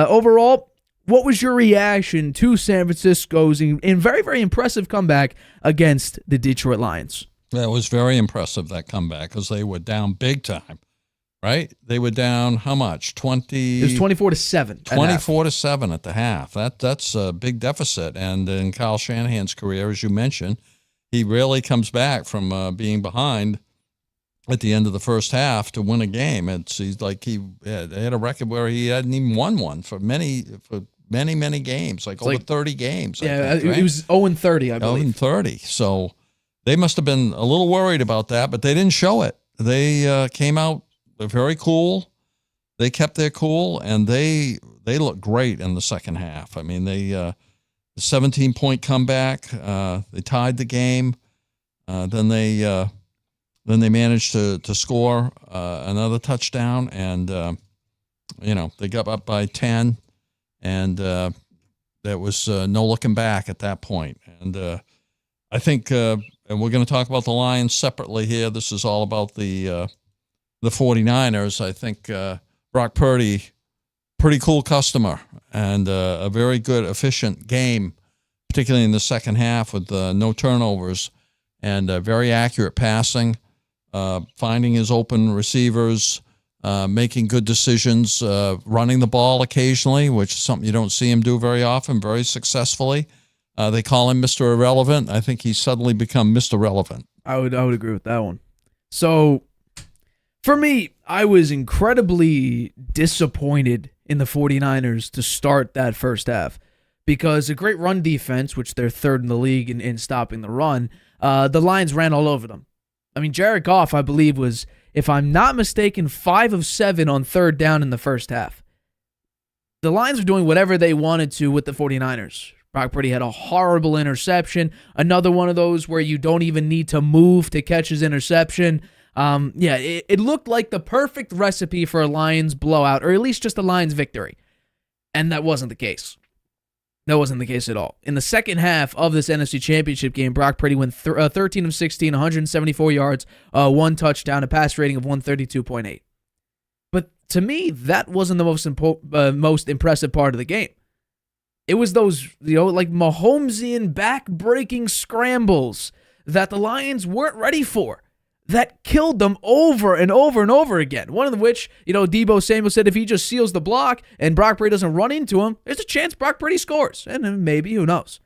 overall, what was your reaction to San Francisco's in very, very impressive comeback against the Detroit Lions? That was very impressive, that comeback, because they were down big time, right? They were down how much? It was 24-7. 24-7 at the half. That's a big deficit. And in Kyle Shanahan's career, as you mentioned, he rarely comes back from being behind at the end of the first half to win a game. He's like he had a record where he hadn't even won one for many games, like over 30 games. Yeah, I think, right? It was 0-30, I believe. 0-30. So they must have been a little worried about that, but they didn't show it. They came out very cool. They kept their cool, and they looked great in the second half. I mean, the 17-point comeback. They tied the game. Then they managed to score another touchdown, and they got up by 10. And there was no looking back at that point. And I think, and we're going to talk about the Lions separately here. This is all about the 49ers. I think Brock Purdy, pretty cool customer, and a very good, efficient game, particularly in the second half with no turnovers and very accurate passing, finding his open receivers, making good decisions, running the ball occasionally, which is something you don't see him do very often, very successfully. They call him Mr. Irrelevant. I think he's suddenly become Mr. Relevant. I would agree with that one. So, for me, I was incredibly disappointed in the 49ers to start that first half because a great run defense, which they're third in the league in stopping the run, the Lions ran all over them. I mean, Jared Goff, I believe, was, if I'm not mistaken, 5 of 7 on third down in the first half. The Lions were doing whatever they wanted to with the 49ers. Brock Purdy had a horrible interception. Another one of those where you don't even need to move to catch his interception. It looked like the perfect recipe for a Lions blowout, or at least just a Lions victory. And that wasn't the case. That wasn't the case at all. In the second half of this NFC Championship game, Brock Purdy went 13 of 16, 174 yards, 1 touchdown, a pass rating of 132.8. But to me, that wasn't the most impressive part of the game. It was those, like Mahomesian back-breaking scrambles that the Lions weren't ready for that killed them over and over and over again. One of which, Deebo Samuel said if he just seals the block and Brock Purdy doesn't run into him, there's a chance Brock Purdy scores. And then maybe, who knows?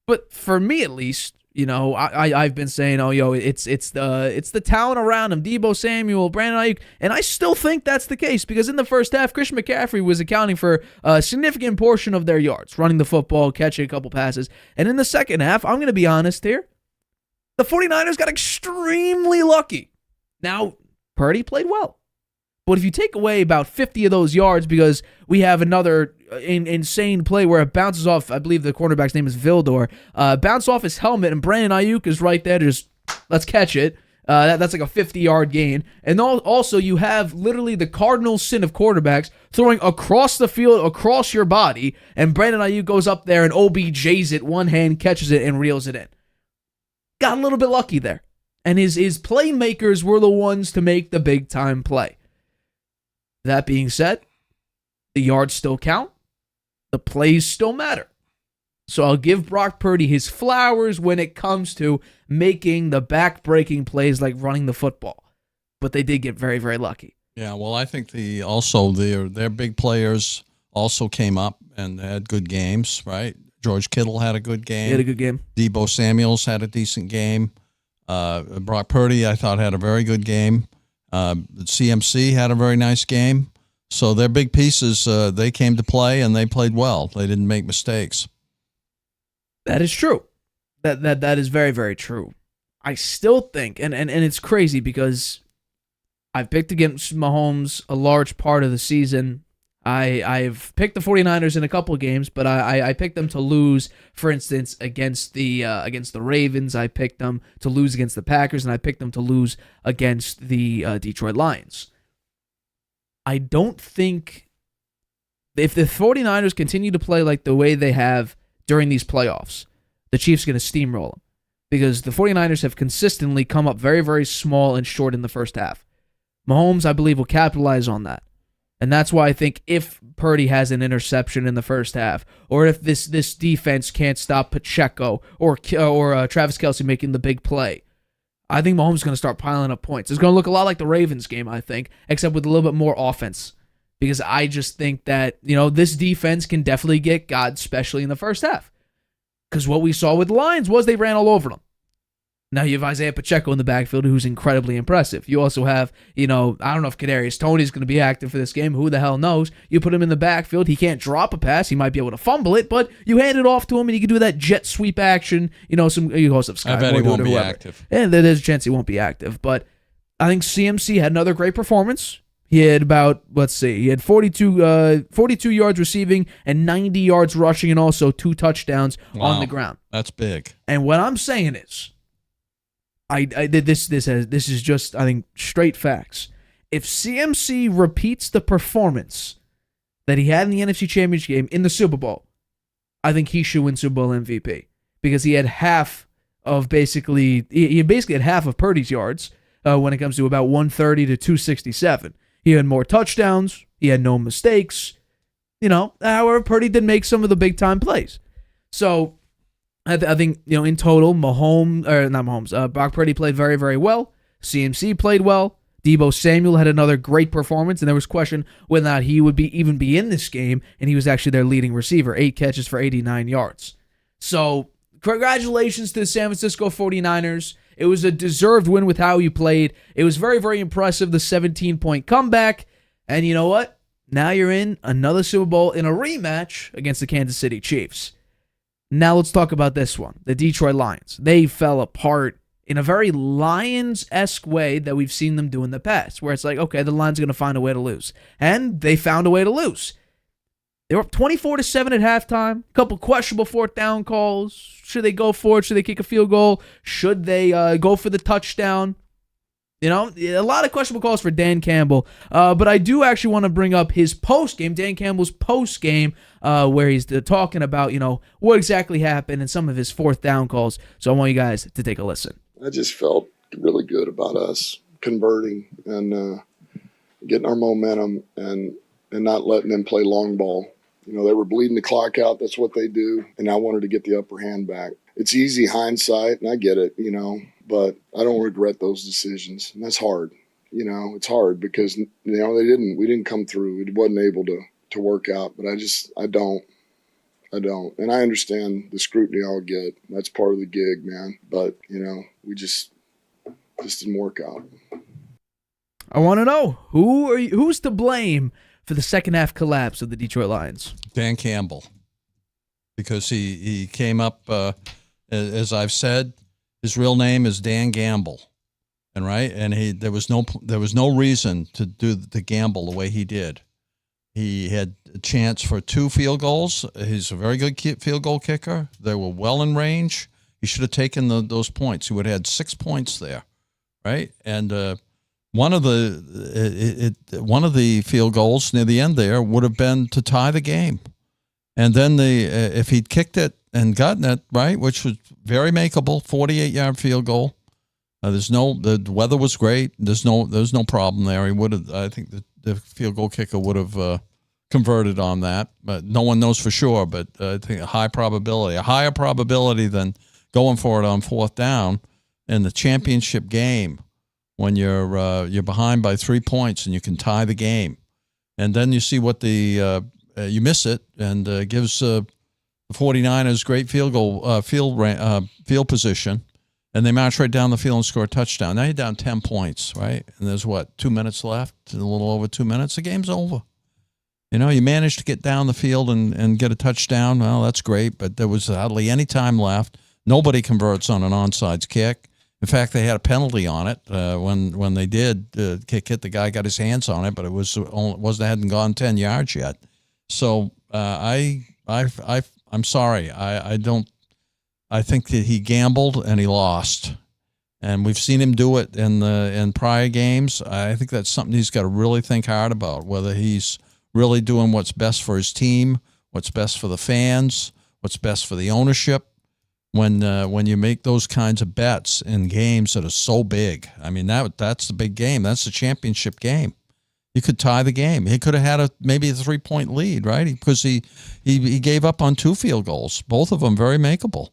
But for me at least, I've been saying, it's the talent around him, Deebo Samuel, Brandon Ayuk, and I still think that's the case because in the first half, Christian McCaffrey was accounting for a significant portion of their yards, running the football, catching a couple passes. And in the second half, I'm going to be honest here, the 49ers got extremely lucky. Now, Purdy played well. But if you take away about 50 of those yards because we have another insane play where it bounces off, I believe the cornerback's name is Vildor, bounce off his helmet, and Brandon Ayuk is right there to just, let's catch it. That's like a 50-yard gain. And also you have literally the cardinal sin of quarterbacks throwing across the field, across your body, and Brandon Ayuk goes up there and OBJs it, one hand catches it and reels it in. Got a little bit lucky there. And his playmakers were the ones to make the big-time play. That being said, the yards still count. The plays still matter. So I'll give Brock Purdy his flowers when it comes to making the back-breaking plays like running the football. But they did get very, very lucky. Yeah, well, I think their big players also came up and had good games, right? George Kittle had a good game. He had a good game. Deebo Samuels had a decent game. Brock Purdy, I thought, had a very good game. CMC had a very nice game. So their big pieces, they came to play and they played well. They didn't make mistakes. That is true. That is very, very true. I still think, and it's crazy because I've picked against Mahomes a large part of the season. I've picked the 49ers in a couple of games, but I picked them to lose, for instance, against the Ravens. I picked them to lose against the Packers, and I picked them to lose against the Detroit Lions. I don't think if the 49ers continue to play like the way they have during these playoffs, the Chiefs are going to steamroll them because the 49ers have consistently come up very, very small and short in the first half. Mahomes, I believe, will capitalize on that. And that's why I think if Purdy has an interception in the first half, or if this defense can't stop Pacheco or Travis Kelce making the big play, I think Mahomes is going to start piling up points. It's going to look a lot like the Ravens game, I think, except with a little bit more offense. Because I just think that, this defense can definitely get got, especially in the first half. Because what we saw with the Lions was they ran all over them. Now you have Isaiah Pacheco in the backfield, who's incredibly impressive. You also have, I don't know if Kadarius Toney's going to be active for this game. Who the hell knows? You put him in the backfield. He can't drop a pass. He might be able to fumble it, but you hand it off to him, and he can do that jet sweep action. You host of Sky. I bet he won't be active. And there's a chance he won't be active. But I think CMC had another great performance. He had he had 42 yards receiving and 90 yards rushing, and also 2 touchdowns on the ground. That's big. And what I'm saying is, this is just, I think, straight facts. If CMC repeats the performance that he had in the NFC Championship game in the Super Bowl, I think he should win Super Bowl MVP because he had half of he basically had half of Purdy's yards when it comes to about 130 to 267. He had more touchdowns. He had no mistakes. However, Purdy did make some of the big time plays. So I think, in total, Brock Purdy played very, very well. CMC played well. Deebo Samuel had another great performance, and there was question whether or not he would even be in this game, and he was actually their leading receiver, 8 catches for 89 yards. So, congratulations to the San Francisco 49ers. It was a deserved win with how you played. It was very, very impressive, the 17-point comeback. And you know what? Now you're in another Super Bowl in a rematch against the Kansas City Chiefs. Now let's talk about this one, the Detroit Lions. They fell apart in a very Lions-esque way that we've seen them do in the past, where it's like, okay, the Lions are going to find a way to lose. And they found a way to lose. They were up 24-7 at halftime, a couple questionable 4th down calls. Should they go for it? Should they kick a field goal? Should they go for the touchdown? A lot of questionable calls for Dan Campbell. But I do actually want to bring up his post-game, Dan Campbell's post-game, where he's talking about, what exactly happened and some of his 4th down calls. So I want you guys to take a listen. I just felt really good about us converting and getting our momentum and not letting them play long ball. They were bleeding the clock out. That's what they do. And I wanted to get the upper hand back. It's easy hindsight, and I get it, but I don't regret those decisions. And that's hard. It's hard because, we didn't come through. It wasn't able to work out, but I don't. And I understand the scrutiny I'll get. That's part of the gig, man. But, we just didn't work out. I want to know, who's to blame for the second half collapse of the Detroit Lions? Dan Campbell. Because he came up, as I've said, his real name is Dan Gamble. And there was no reason to gamble the way he did. He had a chance for 2 field goals. He's a very good field goal kicker. They were well in range. He should have taken those points. He would have had 6 points there, right? And one of the field goals near the end there would have been to tie the game. And then if he'd kicked it and gotten it right, which was very makeable, 48-yard field goal. The weather was great. There's no problem there. He would have. I think the field goal kicker would have converted on that, but no one knows for sure. But I think a higher probability than going for it on 4th down in the championship game when you're behind by 3 points and you can tie the game, and then you see what you miss it and gives the 49ers great field position. And they march right down the field and score a touchdown. Now you're down 10 points, right? And there's 2 minutes left, a little over 2 minutes. The game's over. You managed to get down the field and get a touchdown. Well, that's great, but there was hardly any time left. Nobody converts on an onside kick. In fact, they had a penalty on it when they did kick it. The guy got his hands on it, but hadn't gone 10 yards yet. So I'm sorry. I think that he gambled and he lost, and we've seen him do it in prior games. I think that's something he's got to really think hard about, whether he's really doing what's best for his team, what's best for the fans, what's best for the ownership. When you make those kinds of bets in games that are so big, I mean that's the big game. That's the championship game. You could tie the game. He could have had maybe a 3-point lead, right? Because he gave up on 2 field goals, both of them very makeable.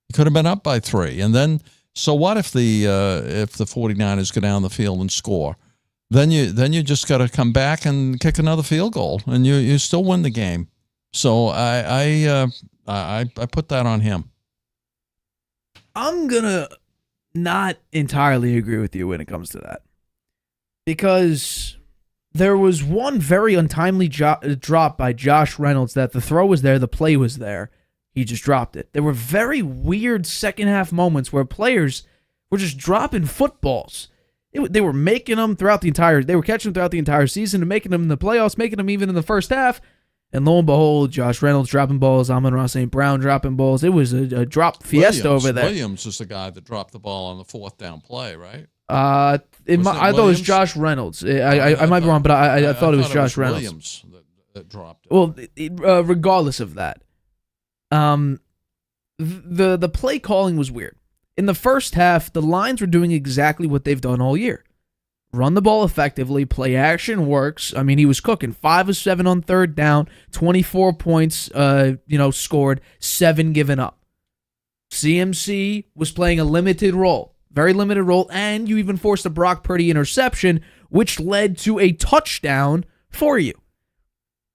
He could have been up by 3. And then, so what if the 49ers go down the field and score? Then you just got to come back and kick another field goal, and you still win the game. So I put that on him. I'm gonna not entirely agree with you when it comes to that, because there was one very untimely drop by Josh Reynolds that the throw was there, the play was there. He just dropped it. There were very weird second half moments where players were just dropping footballs. They were making them throughout the entire. They were catching them throughout the entire season and making them in the playoffs, making them even in the first half. And lo and behold, Josh Reynolds dropping balls, Amon-Ra St. Brown dropping balls. It was a drop fiesta over there. Williams is the guy that dropped the ball on the 4th down play, right? I thought it was Josh Reynolds. I might be wrong, but I thought it was Josh Reynolds. Williams that dropped it. Well, regardless of that. The play calling was weird. In the first half, the Lions were doing exactly what they've done all year. Run the ball effectively, play action works. I mean, he was cooking 5 of 7 on 3rd down, 24 points scored, 7 given up. CMC was playing a limited role, very limited role, and you even forced a Brock Purdy interception, which led to a touchdown for you.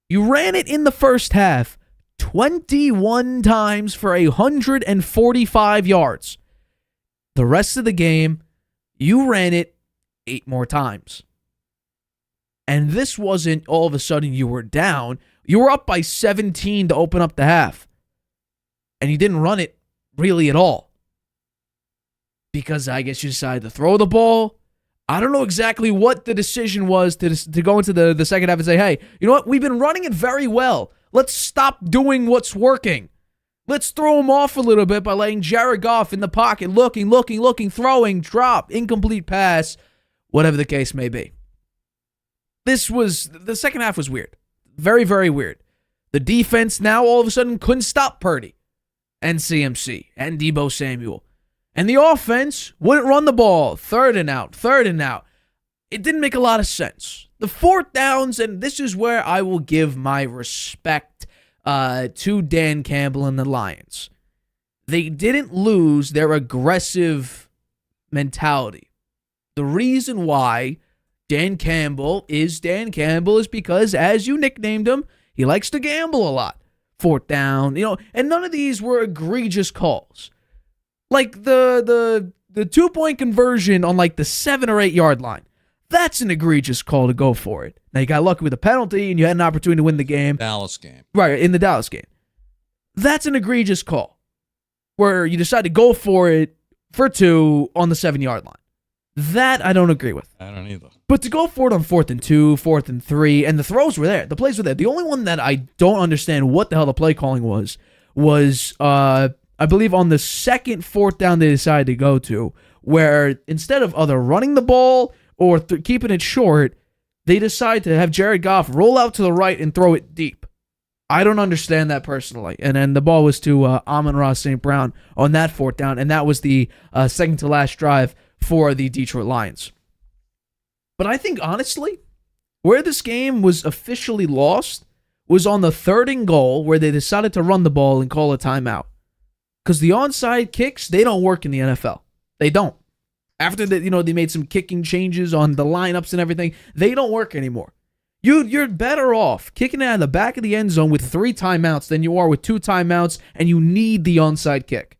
You ran it in the first half 21 times for 145 yards. The rest of the game, you ran it 8 more times. And this wasn't all of a sudden you were down. You were up by 17 to open up the half. And you didn't run it really at all. Because I guess you decided to throw the ball. I don't know exactly what the decision was to go into the second half and say, hey, you know what? We've been running it very well. Let's stop doing what's working. Let's throw him off a little bit by letting Jared Goff in the pocket, looking, throwing, drop, incomplete pass, whatever the case may be. The second half was weird. Very, very weird. The defense now all of a sudden couldn't stop Purdy and CMC and Deebo Samuel. And the offense wouldn't run the ball. Third and out. It didn't make a lot of sense. The 4th downs, and this is where I will give my respect to Dan Campbell and the Lions. They didn't lose their aggressive mentality. The reason why Dan Campbell is because, as you nicknamed him, he likes to gamble a lot. Fourth down, and none of these were egregious calls. Like the 2-point conversion on like the 7 or 8 yard line. That's an egregious call to go for it. Now, you got lucky with a penalty and you had an opportunity to win the game. Dallas game. Right, in the Dallas game. That's an egregious call where you decide to go for it for 2 on the 7 yard line. That I don't agree with. I don't either. But to go for it on 4th and 2, 4th and 3, and the throws were there. The plays were there. The only one that I don't understand what the hell the play calling was I believe on the second 4th down they decided to go to, where instead of either running the ball or keeping it short, they decide to have Jared Goff roll out to the right and throw it deep. I don't understand that personally. And then the ball was to Amon-Ra St. Brown on that 4th down, and that was the second to last drive for the Detroit Lions. But I think, honestly, where this game was officially lost was on the 3rd and goal, where they decided to run the ball and call a timeout. Because the onside kicks, they don't work in the NFL. They don't. After that, they made some kicking changes on the lineups and everything. They don't work anymore. You're better off kicking it out of the back of the end zone with 3 timeouts than you are with 2 timeouts, and you need the onside kick.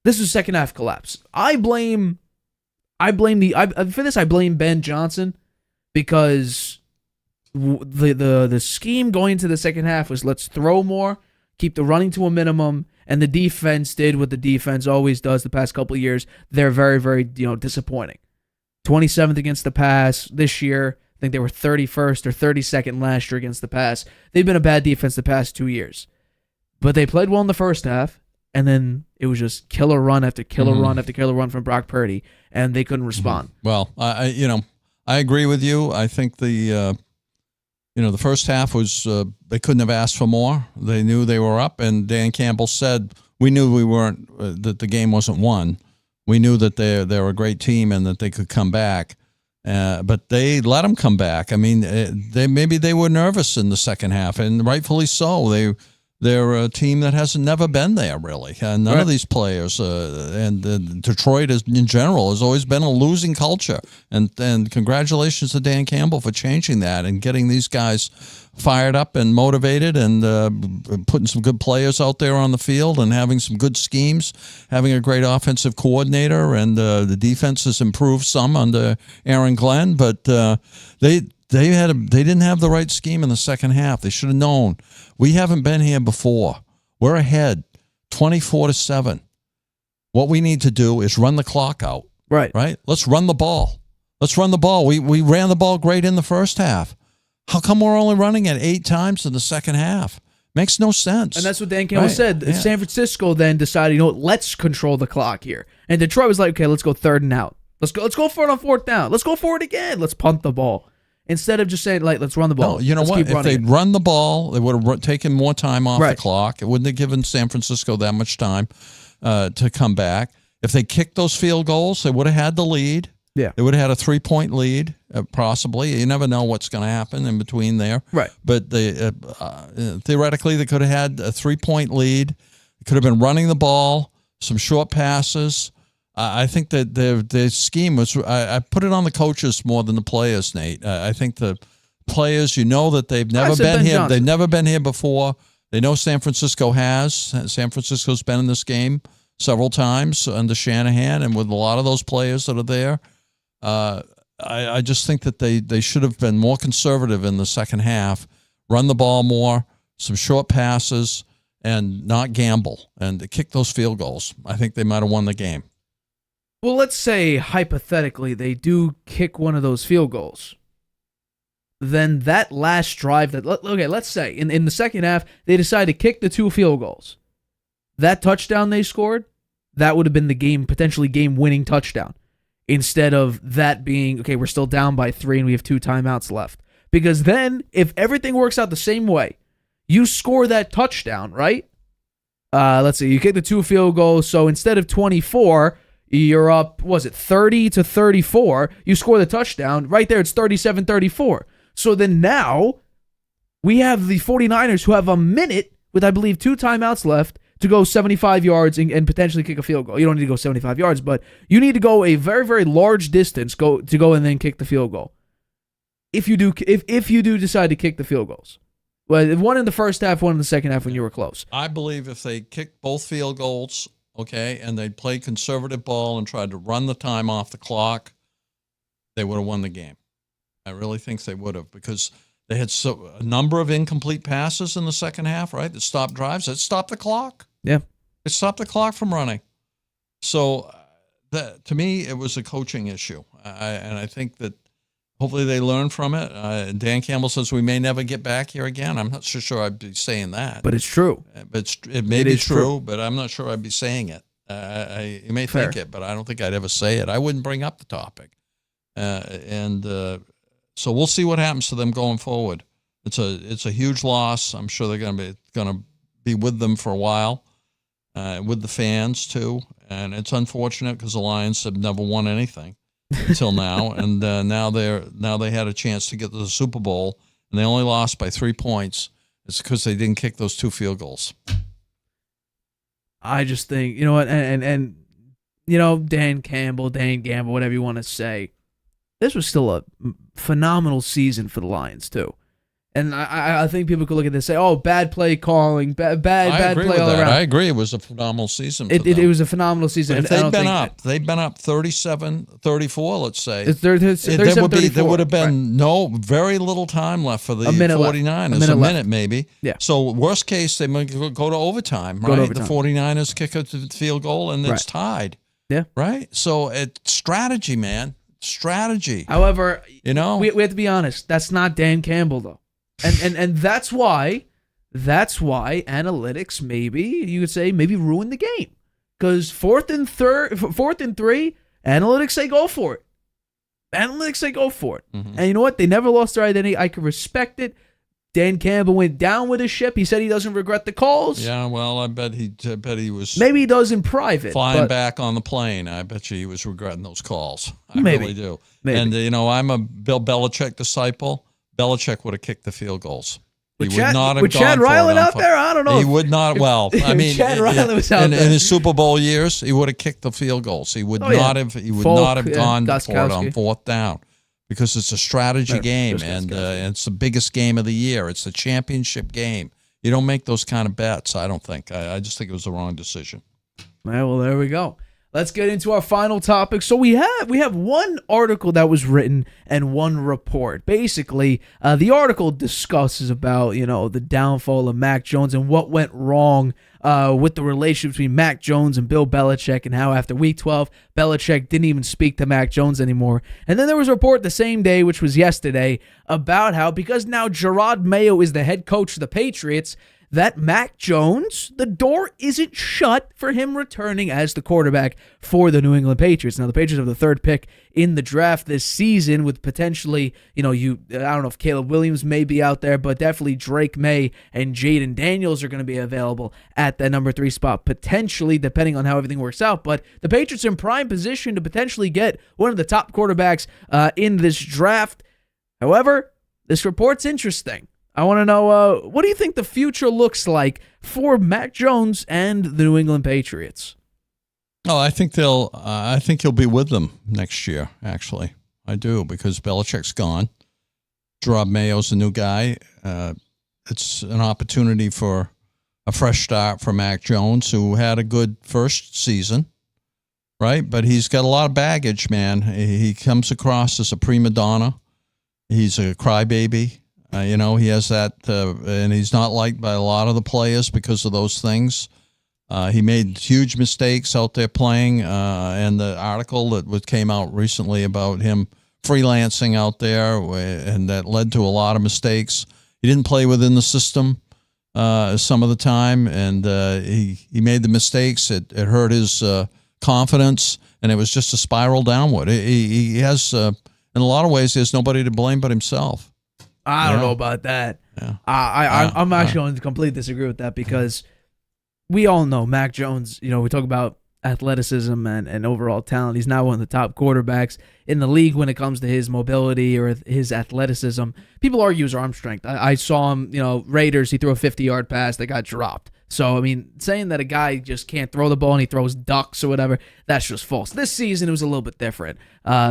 This is second half collapse. I blame Ben Johnson, because the scheme going into the second half was, let's throw more, keep the running to a minimum, and the defense did what the defense always does the past couple of years. They're very, very disappointing. 27th against the pass this year. I think they were 31st or 32nd last year against the pass. They've been a bad defense the past 2 years. But they played well in the first half, and then it was just killer run after killer run after killer run from Brock Purdy, and they couldn't respond. Well, I agree with you. I think the first half was they couldn't have asked for more. They knew they were up, and Dan Campbell said, "We knew we weren't that the game wasn't won. We knew that they're a great team and that they could come back." But they let them come back. I mean, they were nervous in the second half, and rightfully so. They're a team that hasn't never been there, really. None of these players, and Detroit in general, has always been a losing culture. And congratulations to Dan Campbell for changing that and getting these guys fired up and motivated, and putting some good players out there on the field, and having some good schemes, having a great offensive coordinator, and the defense has improved some under Aaron Glenn, but they didn't have the right scheme in the second half. They should have known. We haven't been here before. We're ahead 24-7. What we need to do is run the clock out. Right? Let's run the ball. We ran the ball great in the first half. How come we're only running it 8 times in the second half? Makes no sense. And that's what Dan Campbell said. Yeah. San Francisco then decided, let's control the clock here. And Detroit was like, okay, let's go 3rd and out. Let's go for it on 4th down. Let's go for it again. Let's punt the ball. Instead of just saying, let's run the ball. No, you know what? If they'd run the ball, they would have taken more time off the clock. It wouldn't have given San Francisco that much time to come back. If they kicked those field goals, they would have had the lead. Yeah. They would have had a 3-point lead, possibly. You never know what's going to happen in between there. Right. But theoretically, they could have had a 3-point lead. They could have been running the ball, some short passes. I think that the scheme was. I put it on the coaches more than the players, Nate. I think the players, that they've never been here. They've never been here before. They know San Francisco has. San Francisco's been in this game several times under Shanahan, and with a lot of those players that are there. I just think that they should have been more conservative in the second half, run the ball more, some short passes, and not gamble, and kick those field goals. I think they might have won the game. Well, let's say, hypothetically, they do kick one of those field goals. Then that last drive, let's say, in the second half, they decide to kick the 2 field goals. That touchdown they scored, that would have been the potentially game-winning touchdown. Instead of that being, okay, we're still down by 3 and we have 2 timeouts left. Because then, if everything works out the same way, you score that touchdown, right? Let's see, you kick the 2 field goals, so instead of 24... you're up, 30-34. You score the touchdown. Right there, it's 37-34. So then now, We have the 49ers who have a minute with, I believe, 2 timeouts left to go 75 yards and potentially kick a field goal. You don't need to go 75 yards, but you need to go a very, very large distance to go and then kick the field goal. If you do decide to kick the field goals. Well, one in the first half, one in the second half when you were close. I believe if they kicked both field goals, okay, and they'd played conservative ball and tried to run the time off the clock, they would have won the game. I really think they would have, because they had a number of incomplete passes in the second half, right, that stopped drives. That stopped the clock. Yeah. It stopped the clock from running. So to me, it was a coaching issue. And I think that hopefully they learn from it. Dan Campbell says we may never get back here again. I'm not so sure I'd be saying that. But it's true. But it may be true, but I'm not sure I'd be saying it. You may think it, but I don't think I'd ever say it. I wouldn't bring up the topic. So we'll see what happens to them going forward. It's a huge loss. I'm sure they're going to be with them for a while, with the fans too. And it's unfortunate because the Lions have never won anything until now, and now they had a chance to get to the Super Bowl, and they only lost by 3 points. It's because they didn't kick those 2 field goals. I just think, you know what, and Dan Campbell, whatever you want to say, this was still a phenomenal season for the Lions too. And I think people could look at this and say, "Oh, bad play calling, bad play all around." I agree. It was a phenomenal season. It was a phenomenal season. But if they'd been up 37-34, let's say, there would have been very little time left for the 49ers. A minute maybe. Yeah. So worst case, they might go to overtime, right? The 49ers kick a field goal and it's tied. Yeah. Right. So it's strategy, man. Strategy. However, we have to be honest. That's not Dan Campbell though. And that's why analytics maybe ruin the game, because 4th and 3, analytics say go for it. Mm-hmm. And you know what? They never lost their identity. I can respect it. Dan Campbell went down with his ship. He said he doesn't regret the calls. Yeah, well, I bet he was. Maybe he does in private. Flying back on the plane, I bet you he was regretting those calls. I maybe. Really do. Maybe. And I'm a Bill Belichick disciple. Belichick would have kicked the field goals. He would not have gone Chad for Ryland it out there? I don't know. He would not. Well, I mean, Chad Ryland was out there. In his Super Bowl years, he would have kicked the field goals. He would not have. He would not have gone for it on 4th down, because it's a strategy game, and it's the biggest game of the year. It's the championship game. You don't make those kind of bets. I don't think. I just think it was the wrong decision. Well, there we go. Let's get into our final topic. So we have one article that was written and one report. Basically, the article discusses about the downfall of Mac Jones and what went wrong with the relationship between Mac Jones and Bill Belichick, and how after Week 12, Belichick didn't even speak to Mac Jones anymore. And then there was a report the same day, which was yesterday, about how because now Gerard Mayo is the head coach of the Patriots, that Mac Jones, the door isn't shut for him returning as the quarterback for the New England Patriots. Now, the Patriots have the 3rd pick in the draft this season, with potentially, I don't know if Caleb Williams may be out there, but definitely Drake May and Jaden Daniels are going to be available at that number 3 spot, potentially, depending on how everything works out. But the Patriots are in prime position to potentially get one of the top quarterbacks in this draft. However, this report's interesting. I want to know, what do you think the future looks like for Mac Jones and the New England Patriots? Oh, I think he'll be with them next year, actually. I do, because Belichick's gone. Gerard Mayo's the new guy. It's an opportunity for a fresh start for Mac Jones, who had a good first season, right? But he's got a lot of baggage, man. He comes across as a prima donna. He's a crybaby. He has that, and he's not liked by a lot of the players because of those things. He made huge mistakes out there playing, and the article that came out recently about him freelancing out there, and that led to a lot of mistakes. He didn't play within the system some of the time, and he made the mistakes. It hurt his confidence, and it was just a spiral downward. He has, in a lot of ways, he has nobody to blame but himself. I don't know about that. Yeah. I'm actually going to completely disagree with that, because we all know Mac Jones, we talk about athleticism and overall talent. He's now one of the top quarterbacks in the league when it comes to his mobility or his athleticism. People argue his arm strength. I saw him, Raiders, he threw a 50-yard pass that got dropped. So, saying that a guy just can't throw the ball and he throws ducks or whatever, that's just false. This season, it was a little bit different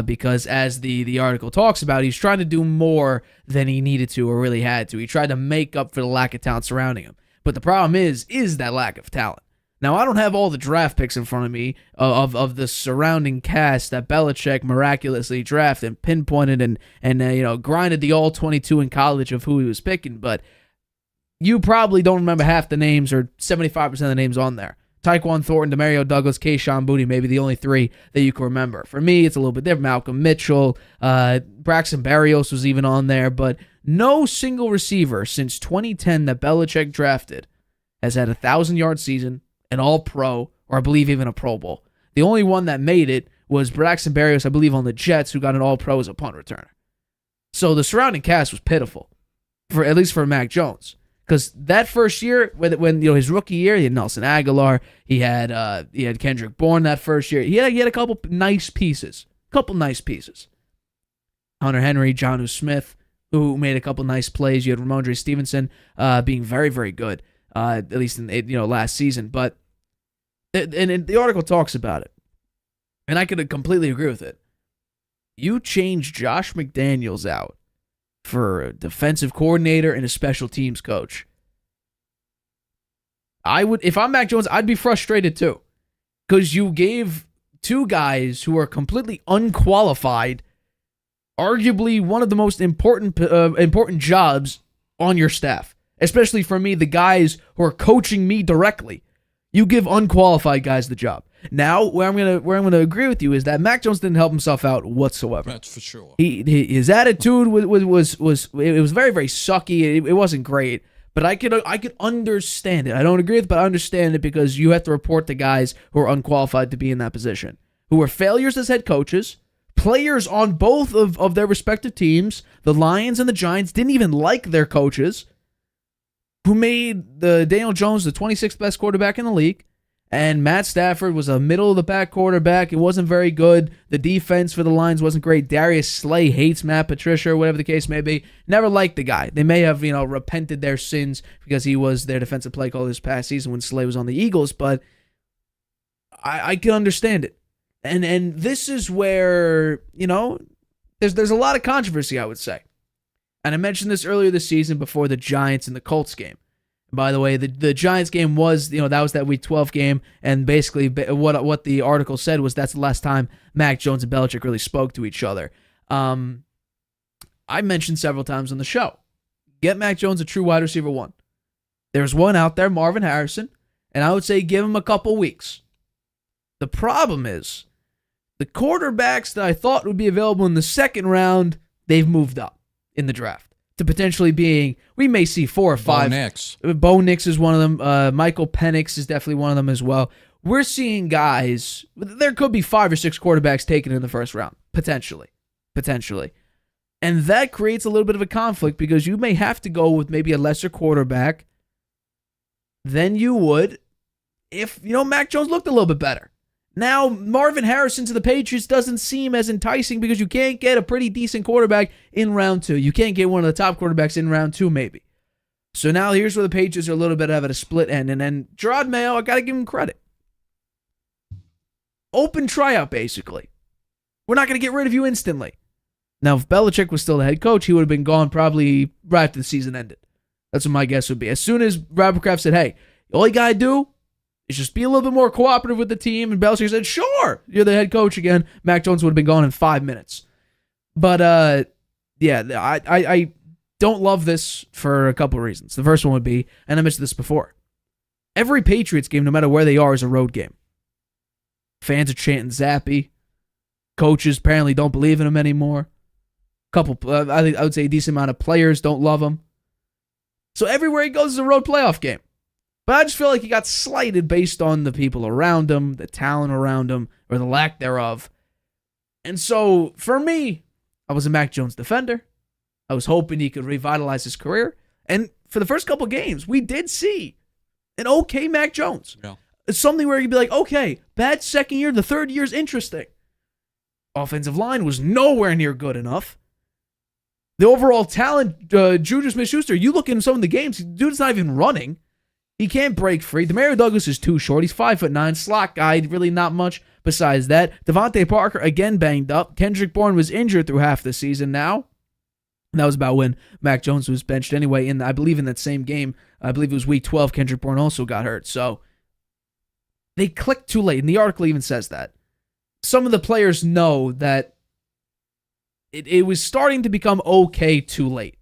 because as the article talks about, he's trying to do more than he needed to or really had to. He tried to make up for the lack of talent surrounding him. But the problem is that lack of talent. Now, I don't have all the draft picks in front of me of the surrounding cast that Belichick miraculously drafted and pinpointed and grinded the all-22 in college of who he was picking, but you probably don't remember half the names or 75% of the names on there. Tyquan Thornton, Demario Douglas, Kayshon Boutte, maybe the only three that you can remember. For me, it's a little bit different. Malcolm Mitchell, Braxton Berrios was even on there, but no single receiver since 2010 that Belichick drafted has had a 1,000-yard season, an All-Pro, or I believe even a Pro Bowl. The only one that made it was Braxton Berrios, I believe, on the Jets, who got an All-Pro as a punt returner. So the surrounding cast was pitiful, at least for Mac Jones. Because that first year, when his rookie year, he had Nelson Aguilar, he had Kendrick Bourne that first year. He had a couple nice pieces. Hunter Henry, Jonnu Smith, who made a couple nice plays. You had Ramondre Stevenson being very, very good, at least in last season. But and the article talks about it, and I could completely agree with it. You change Josh McDaniels out for a defensive coordinator and a special teams coach. If I'm Mac Jones, I'd be frustrated too. Because you gave two guys who are completely unqualified, arguably one of the most important jobs on your staff. Especially for me, the guys who are coaching me directly. You give unqualified guys the job. Now, where I'm gonna agree with you is that Mac Jones didn't help himself out whatsoever. That's for sure. His attitude was very, very sucky. It wasn't great, but I could understand it. I don't agree with it, but I understand it because you have to report to guys who are unqualified to be in that position, who were failures as head coaches, players on both of their respective teams. The Lions and the Giants didn't even like their coaches, who made Daniel Jones the 26th best quarterback in the league. And Matt Stafford was a middle-of-the-pack quarterback. It wasn't very good. The defense for the Lions wasn't great. Darius Slay hates Matt Patricia, or whatever the case may be. Never liked the guy. They may have, repented their sins because he was their defensive play caller this past season when Slay was on the Eagles, but I can understand it. And this is where, there's a lot of controversy, I would say. And I mentioned this earlier this season before the Giants and the Colts game. By the way, the Giants game was, that was that Week 12 game, and basically what the article said was that's the last time Mac Jones and Belichick really spoke to each other. I mentioned several times on the show, get Mac Jones a true wide receiver one. There's one out there, Marvin Harrison, and I would say give him a couple weeks. The problem is, the quarterbacks that I thought would be available in the second round, they've moved up in the draft to potentially being, we may see 4 or 5. Bo Nix is one of them. Michael Penix is definitely one of them as well. We're seeing guys, there could be 5 or 6 quarterbacks taken in the first round, potentially. And that creates a little bit of a conflict because you may have to go with maybe a lesser quarterback than you would if, Mac Jones looked a little bit better. Now, Marvin Harrison to the Patriots doesn't seem as enticing because you can't get a pretty decent quarterback in round 2. You can't get one of the top quarterbacks in round 2, maybe. So now here's where the Patriots are a little bit at a split end. And then Gerard Mayo, I got to give him credit. Open tryout, basically. We're not going to get rid of you instantly. Now, if Belichick was still the head coach, he would have been gone probably right after the season ended. That's what my guess would be. As soon as Robert Kraft said, hey, all you got to do is just be a little bit more cooperative with the team. And Belichick said, sure, you're the head coach again. Mac Jones would have been gone in 5 minutes. But, I don't love this for a couple of reasons. The first one would be, and I mentioned this before, every Patriots game, no matter where they are, is a road game. Fans are chanting Zappy. Coaches apparently don't believe in him anymore. I would say a decent amount of players don't love him. So everywhere he goes is a road playoff game. But I just feel like he got slighted based on the people around him, the talent around him, or the lack thereof. And so, for me, I was a Mac Jones defender. I was hoping he could revitalize his career. And for the first couple games, we did see an okay Mac Jones. Yeah. It's something where you'd be like, okay, bad second year, the third year's interesting. Offensive line was nowhere near good enough. The overall talent, Juju Smith-Schuster, you look in some of the games, dude's not even running. He can't break free. Demario Douglas is too short. He's 5'9", slot guy, really not much besides that. Devontae Parker, again, banged up. Kendrick Bourne was injured through half the season now. And that was about when Mac Jones was benched anyway. I believe in that same game, I believe it was week 12, Kendrick Bourne also got hurt. So they clicked too late, and the article even says that. Some of the players know that it was starting to become okay too late.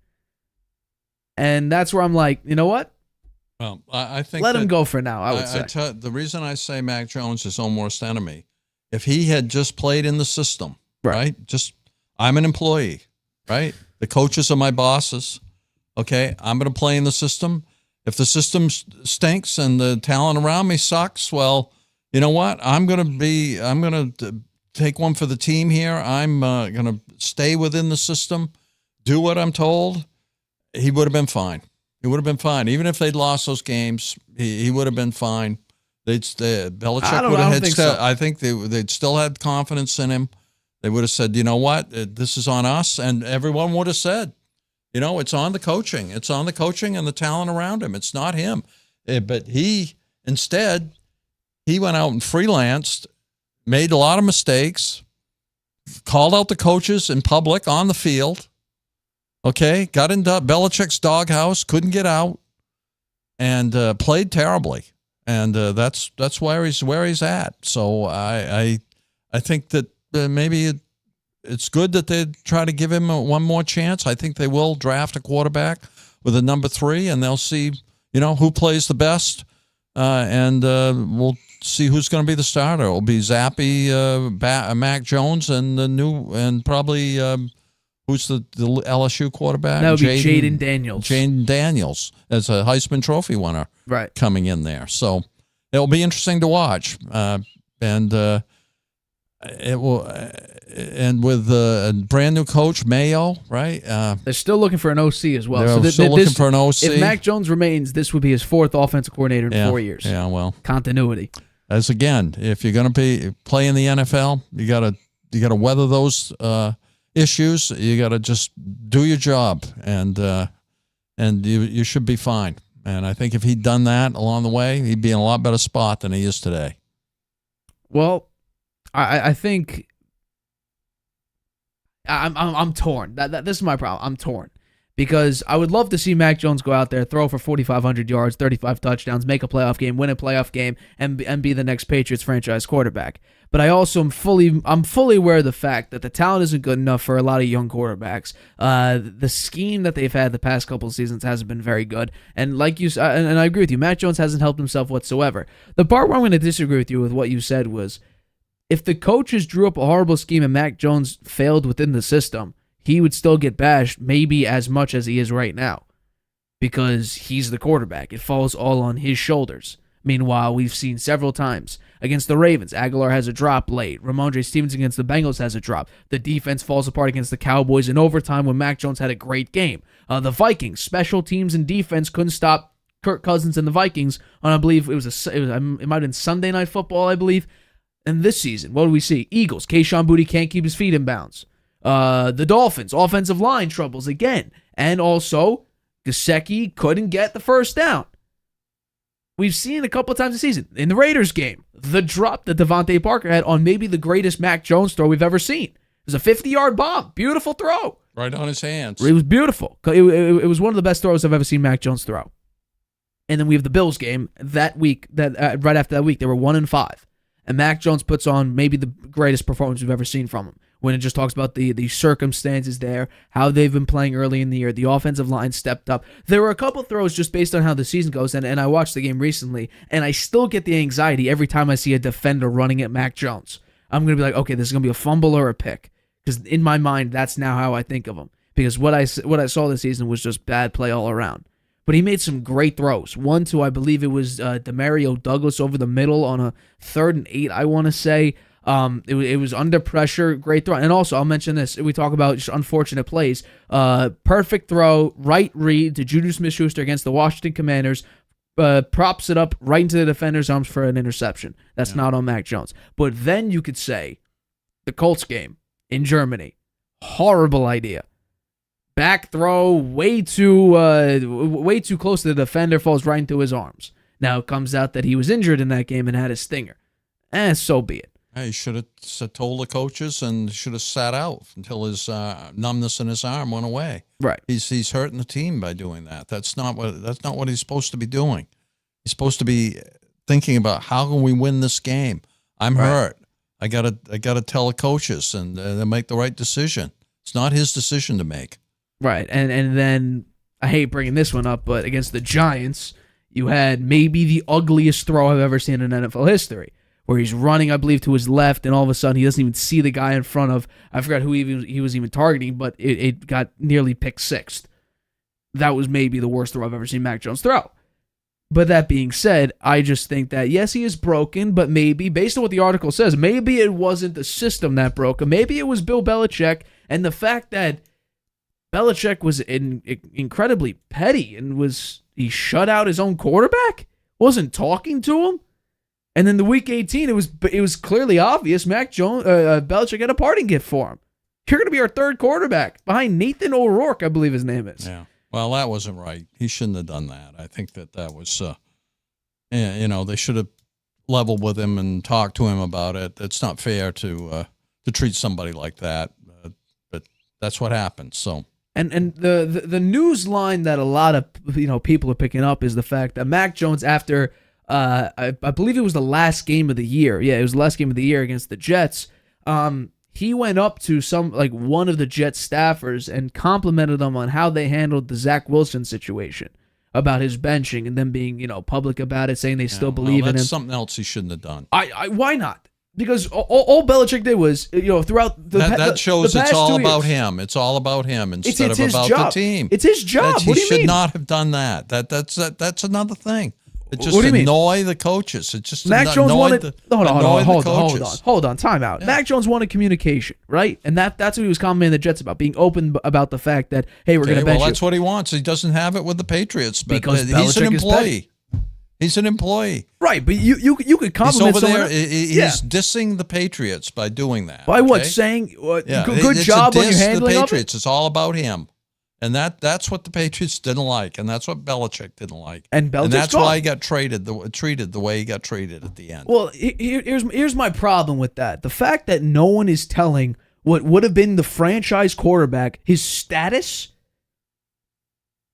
And that's where I'm like, you know what? Well, I think let him go for now, I would say. The reason I say Mac Jones is own worst enemy, if he had just played in the system, right? I'm an employee, right? The coaches are my bosses. Okay, I'm going to play in the system. If the system stinks and the talent around me sucks, well, you know what? I'm going to take one for the team here. I'm going to stay within the system, do what I'm told. He would have been fine. He would have been fine. Even if they'd lost those games, he would have been fine. Belichick would have had. I think they'd still had confidence in him. They would have said, you know what, this is on us, and everyone would have said, you know, it's on the coaching. It's on the coaching and the talent around him. It's not him. But instead, he went out and freelanced, made a lot of mistakes, called out the coaches in public on the field. Okay, got into Belichick's doghouse, couldn't get out, and played terribly. And that's where he's at. So I think that maybe it's good that they try to give him one more chance. I think they will draft a quarterback with a number 3, and they'll see, you know, who plays the best, and we'll see who's going to be the starter. It'll be Zappy, Mac Jones, and probably. Who's the LSU quarterback? That would be Jaden Daniels. Jaden Daniels as a Heisman Trophy winner, right? Coming in there, so it'll be interesting to watch. And it will, and with a brand new coach Mayo, right? They're still looking for an OC as well. They're still looking for an OC. If Mac Jones remains, this would be his 4th offensive coordinator in 4 years. Yeah, well, continuity. As again, if you're going to play in the NFL, you gotta weather those. Issues, you got to just do your job, and you should be fine. And I think if he'd done that along the way, he'd be in a lot better spot than he is today. Well, I think I'm torn. This is my problem. I'm torn because I would love to see Mac Jones go out there, throw for 4,500 yards, 35 touchdowns, make a playoff game, win a playoff game, and be the next Patriots franchise quarterback. But I also am fully aware of the fact that the talent isn't good enough for a lot of young quarterbacks. The scheme that they've had the past couple of seasons hasn't been very good. And like you and I agree with you, Mac Jones hasn't helped himself whatsoever. The part where I'm going to disagree with you with what you said was, if the coaches drew up a horrible scheme and Mac Jones failed within the system, he would still get bashed maybe as much as he is right now because he's the quarterback. It falls all on his shoulders. Meanwhile, we've seen several times against the Ravens, Aguilar has a drop late. Ramondre Stevenson against the Bengals has a drop. The defense falls apart against the Cowboys in overtime when Mac Jones had a great game. The Vikings, special teams and defense couldn't stop Kirk Cousins and the Vikings on, I believe, it might have been Sunday Night Football, I believe. And this season, what do we see? Eagles, Kayshon Boutte can't keep his feet in bounds. The Dolphins, offensive line troubles again. And also, Gesicki couldn't get the first down. We've seen a couple of times this season. In the Raiders game, the drop that Devontae Parker had on maybe the greatest Mac Jones throw we've ever seen. It was a 50-yard bomb. Beautiful throw. Right on his hands. It was beautiful. It was one of the best throws I've ever seen Mac Jones throw. And then we have the Bills game that week. Right after that week, they were 1-5. And Mac Jones puts on maybe the greatest performance we've ever seen from him. When it just talks about the circumstances there, how they've been playing early in the year, the offensive line stepped up. There were a couple throws just based on how the season goes, and I watched the game recently, and I still get the anxiety every time I see a defender running at Mac Jones. I'm going to be like, okay, this is going to be a fumble or a pick. Because in my mind, that's now how I think of him. Because what I saw this season was just bad play all around. But he made some great throws. One to, I believe it was Demario Douglas over the middle on a 3rd and 8, I want to say. It was under pressure, great throw. And also, I'll mention this. We talk about just unfortunate plays. Perfect throw, right read to Juju Smith-Schuster against the Washington Commanders. props it up right into the defender's arms for an interception. That's not on Mac Jones. But then you could say the Colts game in Germany, horrible idea. Back throw, way too close to the defender, falls right into his arms. Now it comes out that he was injured in that game and had a stinger. So be it. He should have told the coaches and should have sat out until his numbness in his arm went away. Right. He's hurting the team by doing that. That's not what he's supposed to be doing. He's supposed to be thinking about how can we win this game. I'm hurt. I gotta tell the coaches and they'll make the right decision. It's not his decision to make. Right, and then, I hate bringing this one up, but against the Giants, you had maybe the ugliest throw I've ever seen in NFL history, where he's running, I believe, to his left, and all of a sudden he doesn't even see the guy in front of, I forgot who he was even targeting, but it got nearly picked sixth. That was maybe the worst throw I've ever seen Mac Jones throw. But that being said, I just think that, yes, he is broken, but maybe, based on what the article says, maybe it wasn't the system that broke him. Maybe it was Bill Belichick, and the fact that Belichick was incredibly petty and he shut out his own quarterback, wasn't talking to him, and then the week 18 it was clearly obvious Belichick had a parting gift for him. You're going to be our third quarterback behind Nathan O'Rourke, I believe his name is. Yeah, well, that wasn't right. He shouldn't have done that. I think that was, they should have leveled with him and talked to him about it. It's not fair to treat somebody like that, but that's what happens. So. And the news line that a lot of people are picking up is the fact that Mac Jones, after I believe it was the last game of the year, it was the last game of the year against the Jets, he went up to one of the Jets staffers and complimented them on how they handled the Zach Wilson situation, about his benching and them being public about it, saying they still believe in him. That's something else he shouldn't have done. Why not? Because all Belichick did was, throughout that shows the it's all about years, him. It's all about him instead it's of about job. the team. It's his job. What do you mean? He should not have done that. That's another thing. It just annoy the coaches. It just Mac Jones wanted. Hold on. Time out. Yeah. Mac Jones wanted communication, right? And that's what he was complimenting the Jets about, being open about the fact that, hey, we're going to bench you. That's what he wants. He doesn't have it with the Patriots, but because he's an Belichick employee. He's an employee. Right, but you could compliment someone. He's dissing the Patriots by doing that. By what? Saying good job on your handling the of Patriots. it? It's all about him. And that's what the Patriots didn't like, and that's what Belichick didn't like. And that's why he got treated the way he got treated at the end. Well, here's my problem with that. The fact that no one is telling what would have been the franchise quarterback his status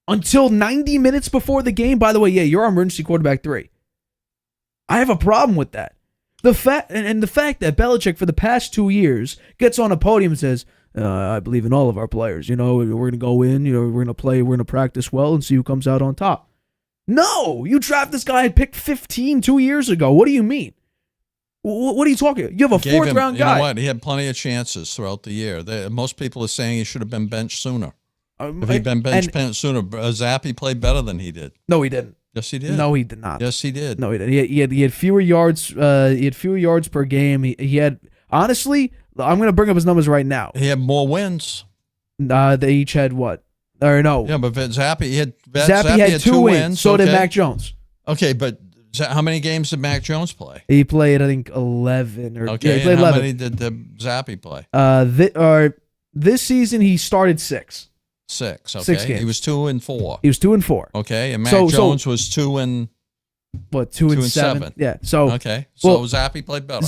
until 90 minutes before the game. By the way, you're our emergency quarterback 3. I have a problem with that. The fact that Belichick for the past 2 years gets on a podium and says, I believe in all of our players. We're going to go in, we're going to play, we're going to practice well and see who comes out on top. No, you draft this guy at pick 15 2 years ago. What do you mean? What are you talking? You have a fourth-round guy. You know what? He had plenty of chances throughout the year. Most people are saying he should have been benched sooner. If he'd been benched sooner, Zappi played better than he did. No, he didn't. Yes, he did. No, he did not. Yes, he did. No, he didn't. He had fewer yards. He had fewer yards per game. He had, honestly, I'm going to bring up his numbers right now. He had more wins. They each had what? Or no? Yeah, but Zappi had 2 wins. So did Mac Jones. Okay, but how many games did Mac Jones play? He played, I think, 11. He played 11. How many did Zappi play? This season he started 6. 6. Okay, 6 games. He was 2-4. He was 2-4. Okay, and Mac Jones was 2-7. Yeah. So okay. So Zappi played better.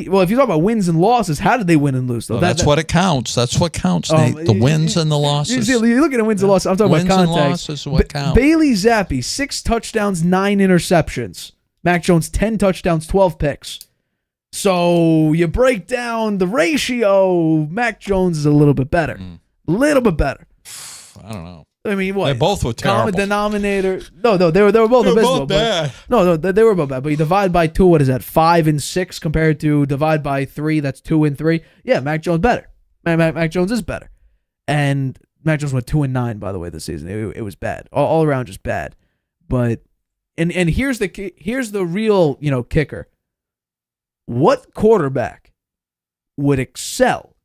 Well, if you talk about wins and losses, how did they win and lose? Though? That's what it counts. That's what counts, Nate. The wins and the losses. You're looking at wins and losses. I'm talking wins about context. And losses what count. Bailey Zappi, 6 touchdowns, 9 interceptions. Mac Jones, 10 touchdowns, 12 picks. So you break down the ratio. Mac Jones is a little bit better. A little bit better. I don't know. I mean, what? They both were terrible. Common denominator. No, they were both abysmal. Both bad. No, they were both bad. But you divide by 2, what is that? 5 and 6 compared to divide by 3, that's 2 and 3. Yeah, Mac Jones better. Mac Jones is better. And Mac Jones went 2 and 9, by the way, this season. It was bad, all around, just bad. But and here's the real kicker. What quarterback would excel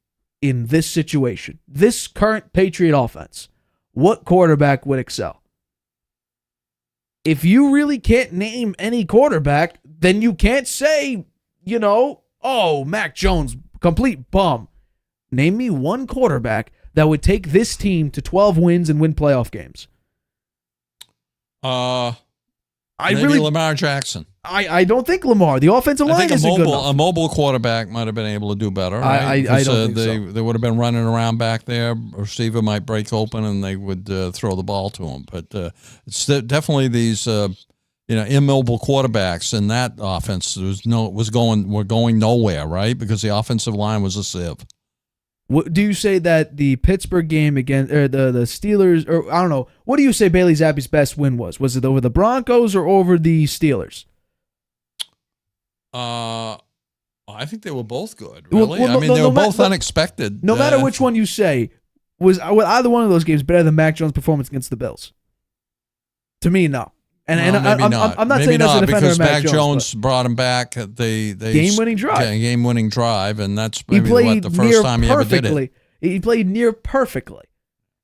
in this situation? This current Patriot offense. What quarterback would excel? if you really can't name any quarterback, then you can't say, oh, Mac Jones, complete bum. Name me one quarterback that would take this team to 12 wins and win playoff games. Maybe Lamar Jackson. I don't think Lamar. The offensive line isn't good enough. A mobile quarterback might have been able to do better. Right? I don't think so. They would have been running around back there. A receiver might break open, and they would throw the ball to him. But it's definitely these immobile quarterbacks in that offense. Were going nowhere, right? Because the offensive line was a sieve. What, do you say that the Pittsburgh game against the Steelers, or I don't know, what do you say Bailey Zappi's best win was? Was it over the Broncos or over the Steelers? I think they were both good, really. They were both unexpected. No matter which one you say, was either one of those games better than Mac Jones' performance against the Bills? To me, no. I'm not saying that's a defender of Mac Jones brought him back. They game-winning drive, and that's maybe the first time he ever did it. He played near perfectly,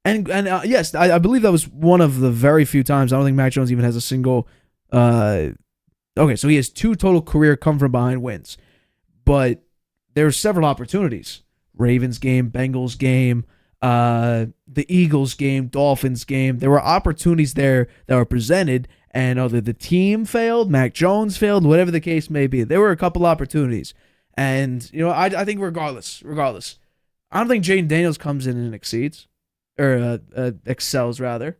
and yes, I believe that was one of the very few times. I don't think Mac Jones even has a single. Okay, so he has 2 total career come from behind wins, but there were several opportunities: Ravens game, Bengals game, the Eagles game, Dolphins game. There were opportunities there that were presented. And either the team failed, Mac Jones failed, whatever the case may be. There were a couple opportunities. And, I think regardless, I don't think Jaden Daniels comes in and excels, rather.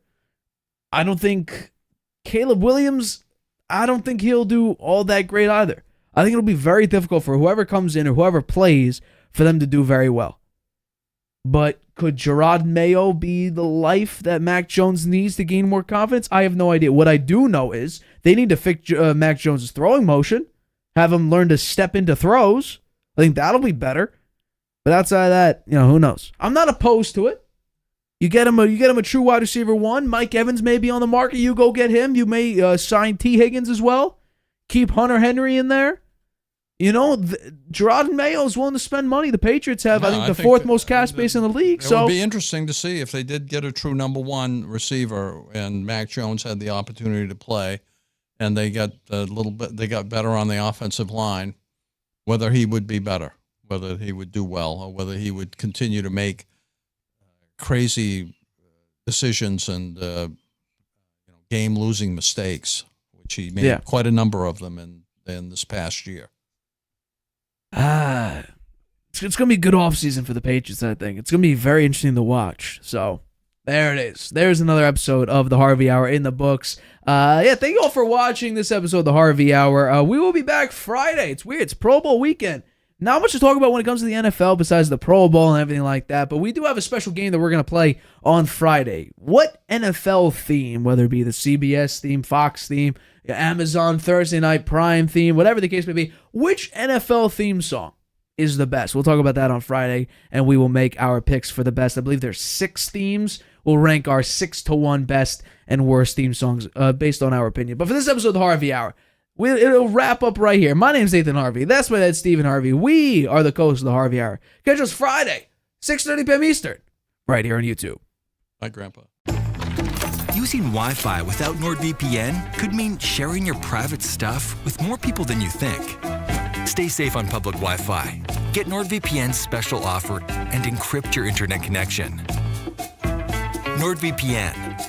I don't think Caleb Williams, I don't think he'll do all that great either. I think it'll be very difficult for whoever comes in or whoever plays for them to do very well. But could Gerard Mayo be the life that Mac Jones needs to gain more confidence? I have no idea. What I do know is they need to fix Mac Jones' throwing motion, have him learn to step into throws. I think that'll be better. But outside of that, who knows? I'm not opposed to it. You get him a true wide receiver 1. Mike Evans may be on the market. You go get him. You may sign T. Higgins as well. Keep Hunter Henry in there. Gerard Mayo is willing to spend money. The Patriots have, I think, the 4th most cap space in the league. It would be interesting to see if they did get a true number 1 receiver, and Mac Jones had the opportunity to play, and they got better on the offensive line. Whether he would be better, whether he would do well, or whether he would continue to make crazy decisions and game-losing mistakes, which he made quite a number of them in this past year. It's going to be a good offseason for the Patriots, I think. It's going to be very interesting to watch. So, there it is. There's another episode of the Harvey Hour in the books. Thank you all for watching this episode of the Harvey Hour. We will be back Friday. It's weird. It's Pro Bowl weekend. Not much to talk about when it comes to the NFL besides the Pro Bowl and everything like that, but we do have a special game that we're going to play on Friday. What NFL theme, whether it be the CBS theme, Fox theme, Amazon Thursday Night Prime theme, whatever the case may be, which NFL theme song is the best? We'll talk about that on Friday, and we will make our picks for the best. I believe there's 6 themes. We'll rank our 6-1 best and worst theme songs based on our opinion. But for this episode of the Harvey Hour, it'll wrap up right here. My name's Nathan Harvey. That's my dad, Stephen Harvey. We are the co-hosts of the Harvey Hour. Catch us Friday, 6:30 p.m. Eastern, right here on YouTube. Bye, Grandpa. Using Wi-Fi without NordVPN could mean sharing your private stuff with more people than you think. Stay safe on public Wi-Fi. Get NordVPN's special offer and encrypt your internet connection. NordVPN,